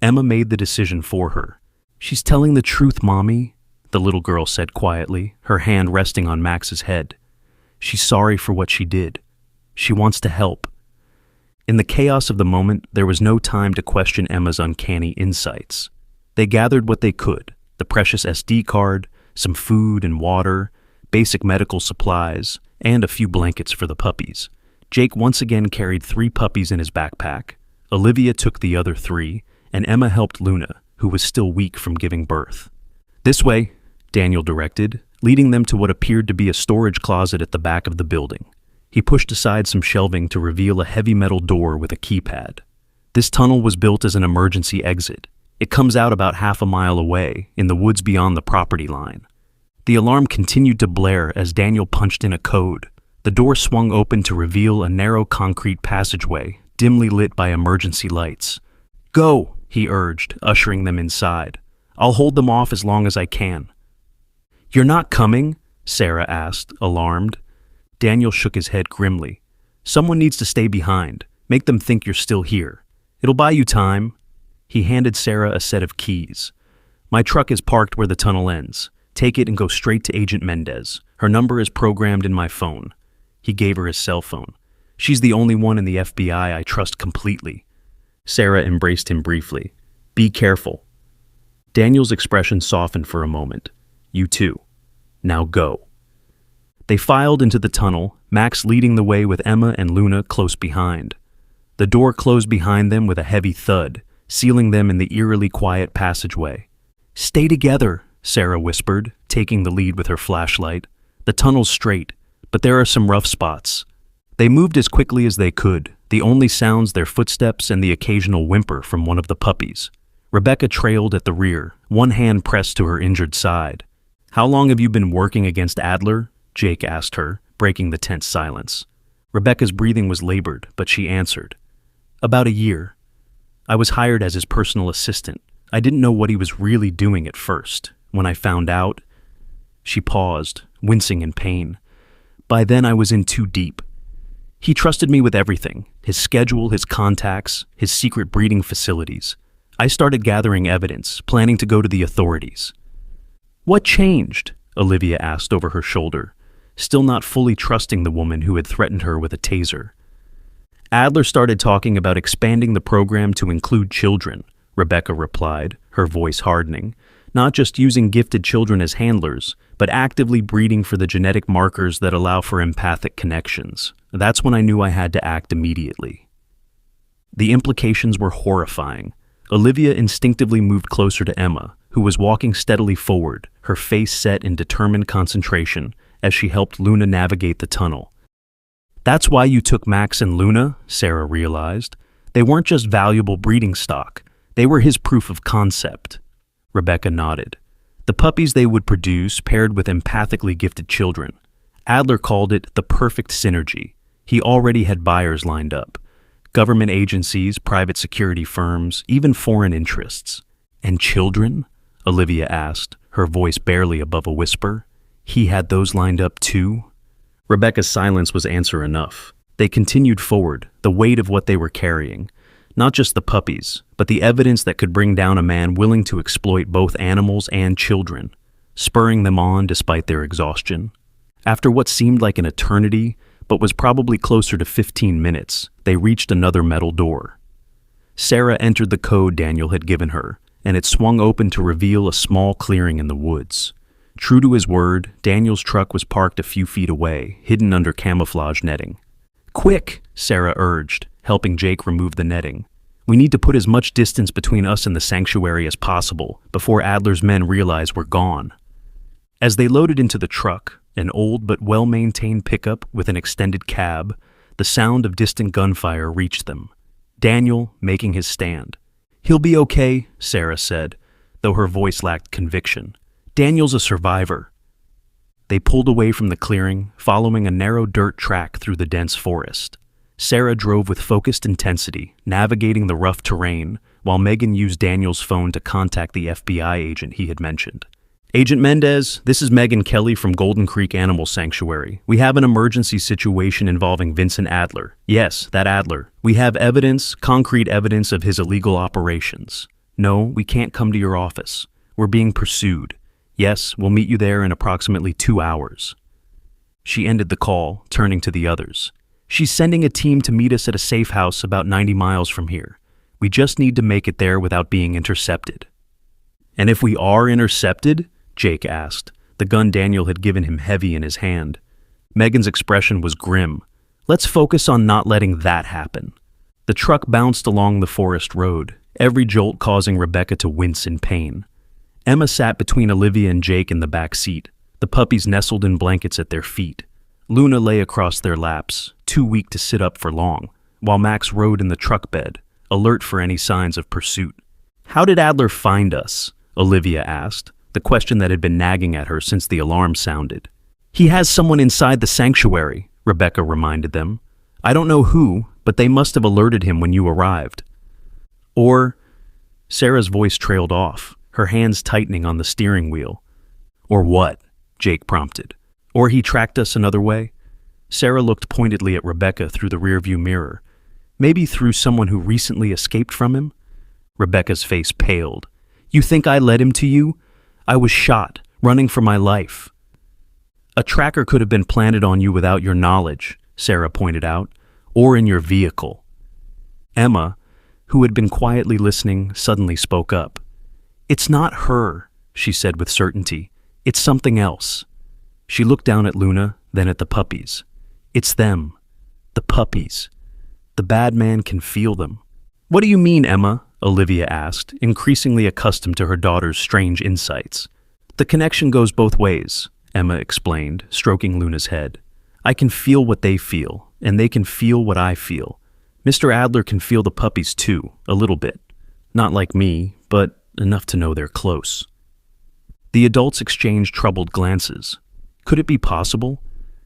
Emma made the decision for her. "She's telling the truth, Mommy," the little girl said quietly, her hand resting on Max's head. "She's sorry for what she did. She wants to help." In the chaos of the moment, there was no time to question Emma's uncanny insights. They gathered what they could: the precious SD card, some food and water, basic medical supplies, and a few blankets for the puppies. Jake once again carried 3 puppies in his backpack. Olivia took the other 3, and Emma helped Luna, who was still weak from giving birth. "This way," Daniel directed, leading them to what appeared to be a storage closet at the back of the building. He pushed aside some shelving to reveal a heavy metal door with a keypad. This tunnel was built as an emergency exit. It comes out about half a mile away, in the woods beyond the property line. The alarm continued to blare as Daniel punched in a code. The door swung open to reveal a narrow concrete passageway, dimly lit by emergency lights. "Go," he urged, ushering them inside. "I'll hold them off as long as I can." "You're not coming?" Sarah asked, alarmed. Daniel shook his head grimly. "Someone needs to stay behind. Make them think you're still here. It'll buy you time." He handed Sarah a set of keys. "My truck is parked where the tunnel ends. Take it and go straight to Agent Mendez. Her number is programmed in my phone." He gave her his cell phone. "She's the only one in the FBI I trust completely." Sarah embraced him briefly. "Be careful." Daniel's expression softened for a moment. "You too. Now go." They filed into the tunnel, Max leading the way with Emma and Luna close behind. The door closed behind them with a heavy thud, sealing them in the eerily quiet passageway. "Stay together," Sarah whispered, taking the lead with her flashlight. "The tunnel's straight, but there are some rough spots." They moved as quickly as they could, the only sounds their footsteps and the occasional whimper from one of the puppies. Rebecca trailed at the rear, one hand pressed to her injured side. "How long have you been working against Adler?" Jake asked her, breaking the tense silence. Rebecca's breathing was labored, but she answered. "About a year. I was hired as his personal assistant. I didn't know what he was really doing at first. When I found out..." She paused, wincing in pain. "By then I was in too deep. He trusted me with everything, his schedule, his contacts, his secret breeding facilities. I started gathering evidence, planning to go to the authorities." "What changed?" Olivia asked over her shoulder, still not fully trusting the woman who had threatened her with a taser. Adler started talking about expanding the program to include children, Rebecca replied, her voice hardening. Not just using gifted children as handlers, but actively breeding for the genetic markers that allow for empathic connections. That's when I knew I had to act immediately. The implications were horrifying. Olivia instinctively moved closer to Emma, who was walking steadily forward, her face set in determined concentration as she helped Luna navigate the tunnel. That's why you took Max and Luna, Sarah realized. They weren't just valuable breeding stock. They were his proof of concept. Rebecca nodded. The puppies they would produce paired with empathically gifted children. Adler called it the perfect synergy. He already had buyers lined up. Government agencies, private security firms, even foreign interests. And children? Olivia asked, her voice barely above a whisper. He had those lined up too? Rebecca's silence was answer enough. They continued forward, the weight of what they were carrying. Not just the puppies, but the evidence that could bring down a man willing to exploit both animals and children, spurring them on despite their exhaustion. After what seemed like an eternity, but was probably closer to 15 minutes, they reached another metal door. Sarah entered the code Daniel had given her, and it swung open to reveal a small clearing in the woods. True to his word, Daniel's truck was parked a few feet away, hidden under camouflage netting. "Quick," Sarah urged, helping Jake remove the netting. "We need to put as much distance between us and the sanctuary as possible before Adler's men realize we're gone." As they loaded into the truck, an old but well-maintained pickup with an extended cab, the sound of distant gunfire reached them. Daniel making his stand. "He'll be okay," Sarah said, though her voice lacked conviction. "Daniel's a survivor." They pulled away from the clearing, following a narrow dirt track through the dense forest. Sarah drove with focused intensity, navigating the rough terrain, while Megan used Daniel's phone to contact the FBI agent he had mentioned. "Agent Mendez, this is Megan Kelly from Golden Creek Animal Sanctuary. We have an emergency situation involving Vincent Adler. Yes, that Adler. We have evidence, concrete evidence of his illegal operations. No, we can't come to your office. We're being pursued. Yes, we'll meet you there in approximately 2 hours." She ended the call, turning to the others. "She's sending a team to meet us at a safe house about 90 miles from here. We just need to make it there without being intercepted." "And if we are intercepted?" Jake asked, the gun Daniel had given him heavy in his hand. Megan's expression was grim. "Let's focus on not letting that happen." The truck bounced along the forest road, every jolt causing Rebecca to wince in pain. Emma sat between Olivia and Jake in the back seat, the puppies nestled in blankets at their feet. Luna lay across their laps, too weak to sit up for long, while Max rode in the truck bed, alert for any signs of pursuit. "How did Adler find us?" Olivia asked, the question that had been nagging at her since the alarm sounded. "He has someone inside the sanctuary," Rebecca reminded them. "I don't know who, but they must have alerted him when you arrived." Or, Sarah's voice trailed off, her hands tightening on the steering wheel. "Or what?" Jake prompted. "Or he tracked us another way?" Sarah looked pointedly at Rebecca through the rearview mirror. "Maybe through someone who recently escaped from him?" Rebecca's face paled. "You think I led him to you? I was shot, running for my life." "A tracker could have been planted on you without your knowledge," Sarah pointed out, "or in your vehicle." Emma, who had been quietly listening, suddenly spoke up. "It's not her," she said with certainty. "It's something else." She looked down at Luna, then at the puppies. "It's them. The puppies. The bad man can feel them." "What do you mean, Emma?" Olivia asked, increasingly accustomed to her daughter's strange insights. "The connection goes both ways," Emma explained, stroking Luna's head. "I can feel what they feel, and they can feel what I feel. Mr. Adler can feel the puppies too, a little bit. Not like me, but enough to know they're close." The adults exchanged troubled glances. Could it be possible?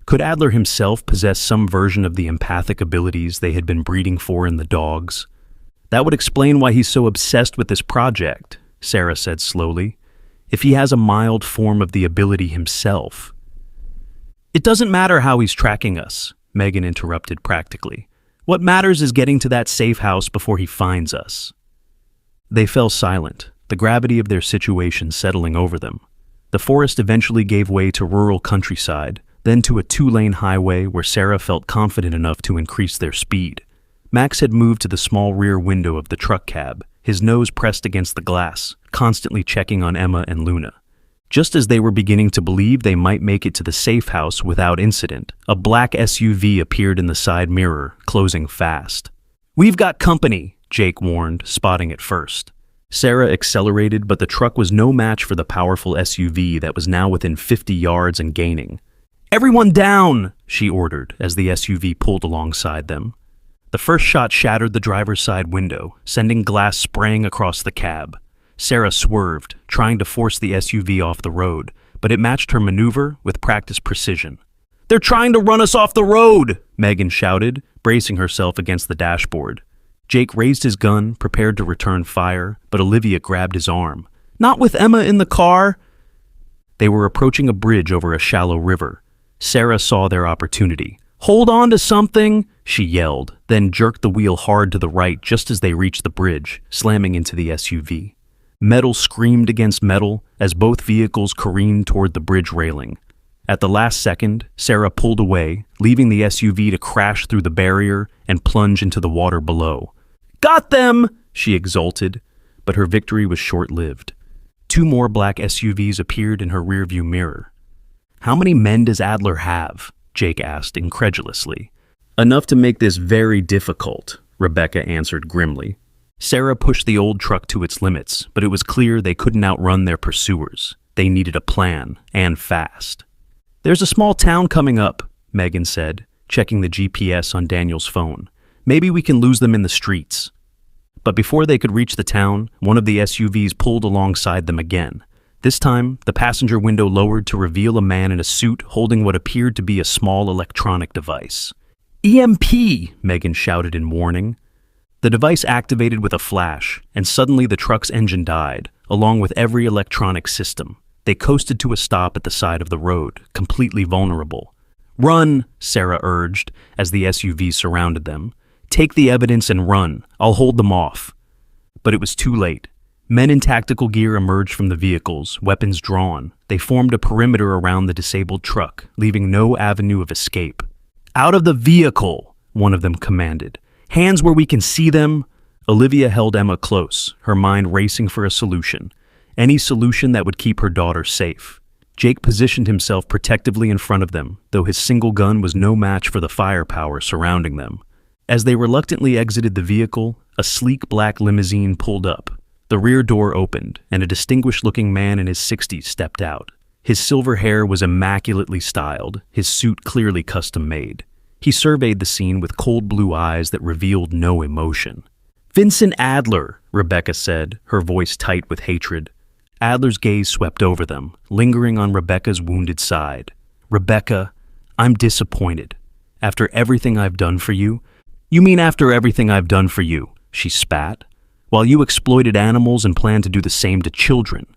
Could Adler himself possess some version of the empathic abilities they had been breeding for in the dogs? "That would explain why he's so obsessed with this project," Sarah said slowly. "If he has a mild form of the ability himself." "It doesn't matter how he's tracking us," Megan interrupted practically. "What matters is getting to that safe house before he finds us." They fell silent, the gravity of their situation settling over them. The forest eventually gave way to rural countryside, then to a 2-lane highway where Sarah felt confident enough to increase their speed. Max had moved to the small rear window of the truck cab, his nose pressed against the glass, constantly checking on Emma and Luna. Just as they were beginning to believe they might make it to the safe house without incident, a black SUV appeared in the side mirror, closing fast. "We've got company," Jake warned, spotting it first. Sarah accelerated, but the truck was no match for the powerful SUV that was now within 50 yards and gaining. "Everyone down!" she ordered as the SUV pulled alongside them. The first shot shattered the driver's side window, sending glass spraying across the cab. Sarah swerved, trying to force the SUV off the road, but it matched her maneuver with practiced precision. "They're trying to run us off the road!" Megan shouted, bracing herself against the dashboard. Jake raised his gun, prepared to return fire, but Olivia grabbed his arm. "Not with Emma in the car!" They were approaching a bridge over a shallow river. Sarah saw their opportunity. "Hold on to something!" she yelled, then jerked the wheel hard to the right just as they reached the bridge, slamming into the SUV. Metal screamed against metal as both vehicles careened toward the bridge railing. At the last second, Sarah pulled away, leaving the SUV to crash through the barrier and plunge into the water below. "Got them!" she exulted, but her victory was short-lived. Two more black SUVs appeared in her rearview mirror. "How many men does Adler have?" Jake asked incredulously. "Enough to make this very difficult," Rebecca answered grimly. Sarah pushed the old truck to its limits, but it was clear they couldn't outrun their pursuers. They needed a plan, and fast. "There's a small town coming up," Megan said, checking the GPS on Daniel's phone. "Maybe we can lose them in the streets." But before they could reach the town, one of the SUVs pulled alongside them again. This time, the passenger window lowered to reveal a man in a suit holding what appeared to be a small electronic device. "EMP!" Megan shouted in warning. The device activated with a flash, and suddenly the truck's engine died, along with every electronic system. They coasted to a stop at the side of the road, completely vulnerable. "Run," Sarah urged, as the SUV surrounded them. "Take the evidence and run. I'll hold them off." But it was too late. Men in tactical gear emerged from the vehicles, weapons drawn. They formed a perimeter around the disabled truck, leaving no avenue of escape. "Out of the vehicle," one of them commanded. "Hands where we can see them." Olivia held Emma close, her mind racing for a solution. Any solution that would keep her daughter safe. Jake positioned himself protectively in front of them, though his single gun was no match for the firepower surrounding them. As they reluctantly exited the vehicle, a sleek black limousine pulled up. The rear door opened, and a distinguished-looking man in his 60s stepped out. His silver hair was immaculately styled, his suit clearly custom-made. He surveyed the scene with cold blue eyes that revealed no emotion. "Vincent Adler," Rebecca said, her voice tight with hatred. Adler's gaze swept over them, lingering on Rebecca's wounded side. "Rebecca, I'm disappointed. After everything I've done for you." "You mean after everything I've done for you?" she spat. "While you exploited animals and planned to do the same to children."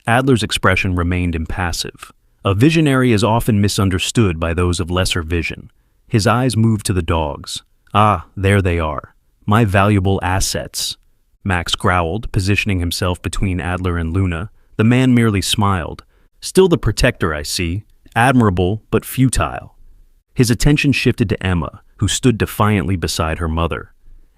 Adler's expression remained impassive. A visionary is often misunderstood by those of lesser vision. His eyes moved to the dogs. "Ah, there they are. My valuable assets." Max growled, positioning himself between Adler and Luna. The man merely smiled. "Still the protector, I see. Admirable, but futile." His attention shifted to Emma, who stood defiantly beside her mother.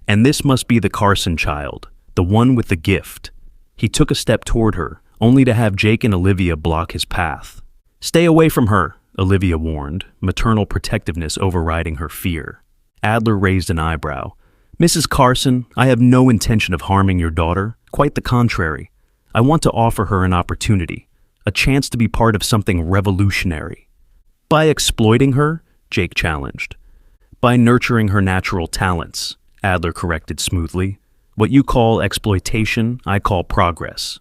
"And this must be the Carson child, the one with the gift." He took a step toward her, only to have Jake and Olivia block his path. "Stay away from her," Olivia warned, maternal protectiveness overriding her fear. Adler raised an eyebrow. "Mrs. Carson, I have no intention of harming your daughter. Quite the contrary. I want to offer her an opportunity, a chance to be part of something revolutionary." "By exploiting her?" Jake challenged. "By nurturing her natural talents," Adler corrected smoothly. "What you call exploitation, I call progress.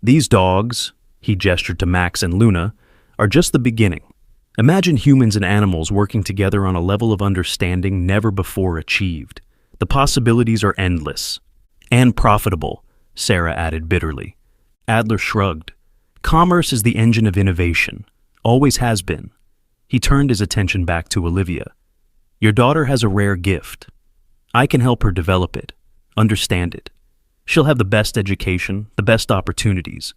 These dogs," he gestured to Max and Luna, "are just the beginning. Imagine humans and animals working together on a level of understanding never before achieved. The possibilities are endless. And profitable," Sarah added bitterly. Adler shrugged. "Commerce is the engine of innovation. Always has been." He turned his attention back to Olivia. "Your daughter has a rare gift. I can help her develop it, understand it. She'll have the best education, the best opportunities.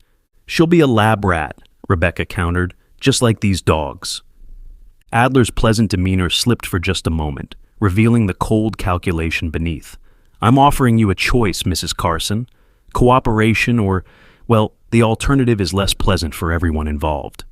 She'll be a lab rat," Rebecca countered, "just like these dogs." Adler's pleasant demeanor slipped for just a moment. revealing the cold calculation beneath. "I'm offering you a choice, Mrs. Carson. Cooperation or, well, the alternative is less pleasant for everyone involved."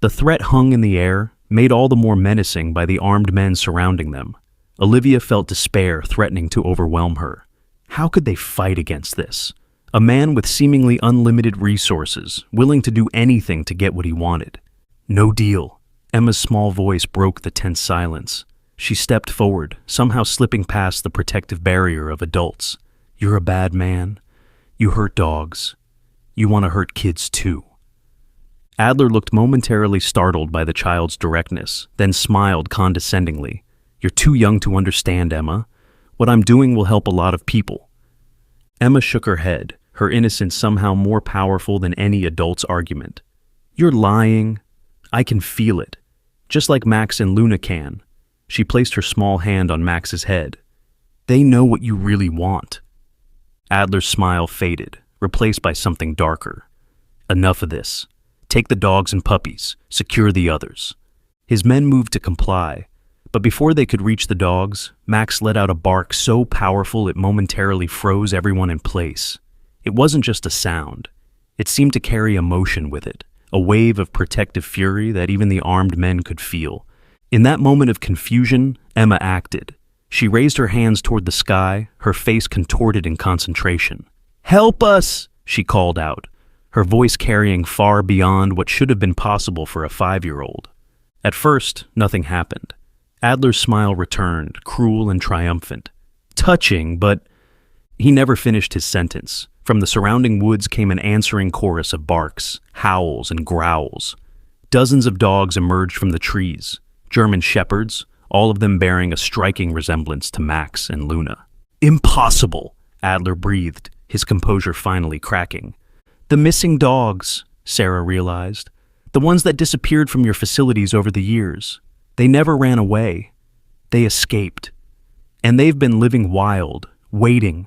The threat hung in the air, made all the more menacing by the armed men surrounding them. Olivia felt despair threatening to overwhelm her. How could they fight against this? A man with seemingly unlimited resources, willing to do anything to get what he wanted. "No deal." Emma's small voice broke the tense silence. She stepped forward, somehow slipping past the protective barrier of adults. "You're a bad man. You hurt dogs. You want to hurt kids too." Adler looked momentarily startled by the child's directness, then smiled condescendingly. "You're too young to understand, Emma. What I'm doing will help a lot of people." Emma shook her head, her innocence somehow more powerful than any adult's argument. "You're lying. I can feel it. Just like Max and Luna can." She placed her small hand on Max's head. "They know what you really want." Adler's smile faded, replaced by something darker. "Enough of this. Take the dogs and puppies. Secure the others." His men moved to comply, but before they could reach the dogs, Max let out a bark so powerful it momentarily froze everyone in place. It wasn't just a sound. It seemed to carry emotion with it, a wave of protective fury that even the armed men could feel. In that moment of confusion, Emma acted. She raised her hands toward the sky, her face contorted in concentration. "Help us!" she called out, her voice carrying far beyond what should have been possible for a 5-year-old. At first, nothing happened. Adler's smile returned, cruel and triumphant. "Touching, but—" He never finished his sentence. From the surrounding woods came an answering chorus of barks, howls, and growls. Dozens of dogs emerged from the trees, German shepherds, all of them bearing a striking resemblance to Max and Luna. "Impossible!" Adler breathed, his composure finally cracking. "The missing dogs," Sarah realized. "The ones that disappeared from your facilities over the years. They never ran away. They escaped. And they've been living wild, waiting."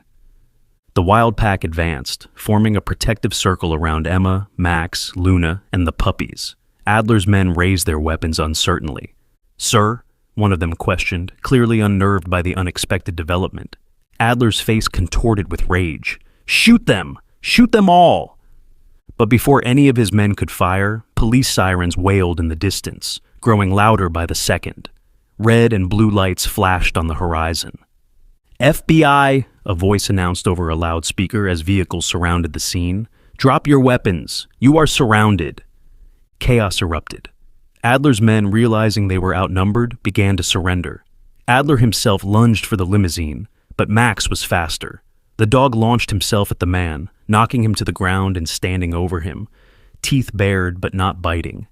The wild pack advanced, forming a protective circle around Emma, Max, Luna, and the puppies. Adler's men raised their weapons uncertainly. "Sir?" one of them questioned, clearly unnerved by the unexpected development. Adler's face contorted with rage. "Shoot them! Shoot them all!" But before any of his men could fire, police sirens wailed in the distance, growing louder by the second. Red and blue lights flashed on the horizon. "FBI," a voice announced over a loudspeaker as vehicles surrounded the scene. "Drop your weapons. You are surrounded." Chaos erupted. Adler's men, realizing they were outnumbered, began to surrender. Adler himself lunged for the limousine, but Max was faster. The dog launched himself at the man, knocking him to the ground and standing over him, teeth bared but not biting,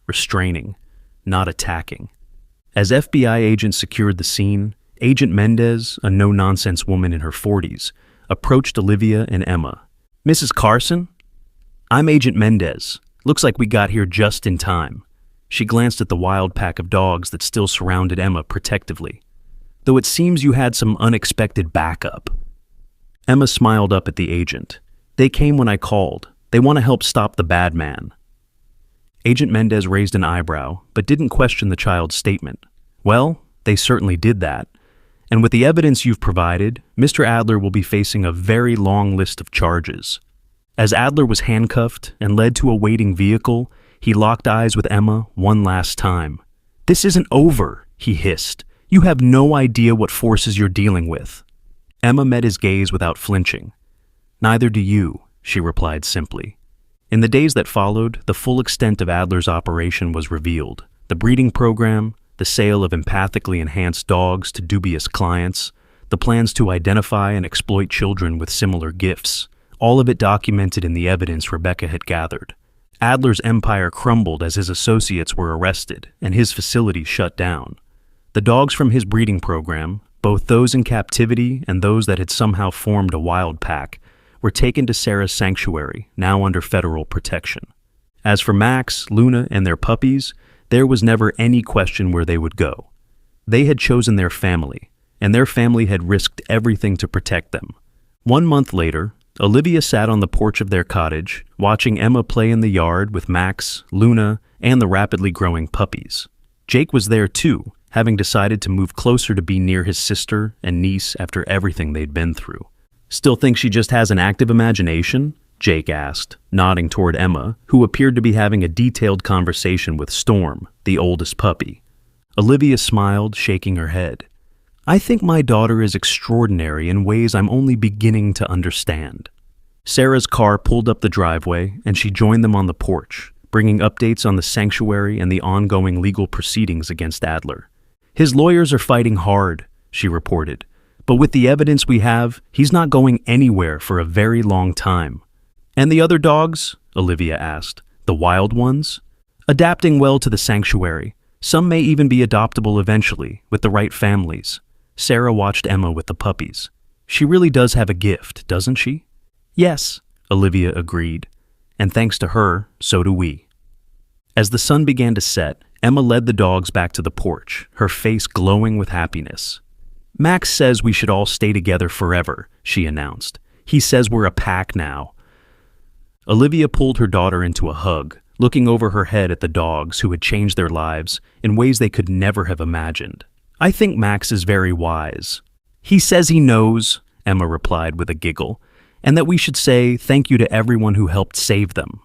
restraining, not attacking. As FBI agents secured the scene, Agent Mendez, a no-nonsense woman in her 40s, approached Olivia and Emma. "Mrs. Carson? I'm Agent Mendez. Looks like we got here just in time." She glanced at the wild pack of dogs that still surrounded Emma protectively. "Though it seems you had some unexpected backup." Emma smiled up at the agent. "They came when I called. They want to help stop the bad man." Agent Mendez raised an eyebrow, but didn't question the child's statement. "Well, they certainly did that. And with the evidence you've provided, Mr. Adler will be facing a very long list of charges." As Adler was handcuffed and led to a waiting vehicle, he locked eyes with Emma one last time. "This isn't over," he hissed. "You have no idea what forces you're dealing with." Emma met his gaze without flinching. "Neither do you," she replied simply. In the days that followed, the full extent of Adler's operation was revealed. The breeding program, the sale of empathically enhanced dogs to dubious clients, the plans to identify and exploit children with similar gifts, all of it documented in the evidence Rebecca had gathered. Adler's empire crumbled as his associates were arrested and his facility shut down. The dogs from his breeding program, both those in captivity and those that had somehow formed a wild pack, were taken to Sarah's sanctuary, now under federal protection. As for Max, Luna, and their puppies, there was never any question where they would go. They had chosen their family, and their family had risked everything to protect them. 1 month later, Olivia sat on the porch of their cottage, watching Emma play in the yard with Max, Luna, and the rapidly growing puppies. Jake was there too, having decided to move closer to be near his sister and niece after everything they'd been through. Still think she just has an active imagination? Jake asked, nodding toward Emma, who appeared to be having a detailed conversation with Storm, the oldest puppy. Olivia smiled, shaking her head. I think my daughter is extraordinary in ways I'm only beginning to understand. Sarah's car pulled up the driveway, and she joined them on the porch, bringing updates on the sanctuary and the ongoing legal proceedings against Adler. His lawyers are fighting hard, she reported, but with the evidence we have, he's not going anywhere for a very long time. And the other dogs? Olivia asked. The wild ones? Adapting well to the sanctuary. Some may even be adoptable eventually, with the right families. Sarah watched Emma with the puppies. She really does have a gift, doesn't she? Yes, Olivia agreed. And thanks to her, so do we. As the sun began to set, Emma led the dogs back to the porch, her face glowing with happiness. Max says we should all stay together forever, she announced. He says we're a pack now. Olivia pulled her daughter into a hug, looking over her head at the dogs who had changed their lives in ways they could never have imagined. I think Max is very wise. He says he knows, Emma replied with a giggle, and that we should say thank you to everyone who helped save them.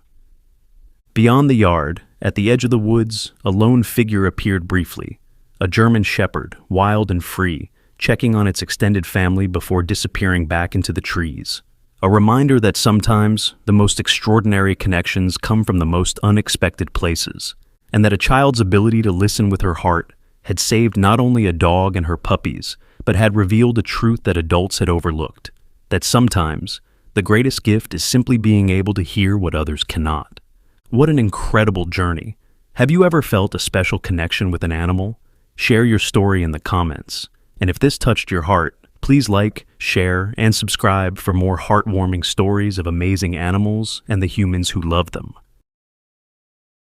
Beyond the yard, at the edge of the woods, a lone figure appeared briefly, a German shepherd, wild and free, checking on its extended family before disappearing back into the trees. A reminder that sometimes the most extraordinary connections come from the most unexpected places, and that a child's ability to listen with her heart had saved not only a dog and her puppies, but had revealed a truth that adults had overlooked, that sometimes the greatest gift is simply being able to hear what others cannot. What an incredible journey. Have you ever felt a special connection with an animal? Share your story in the comments. And if this touched your heart, please like, share, and subscribe for more heartwarming stories of amazing animals and the humans who love them.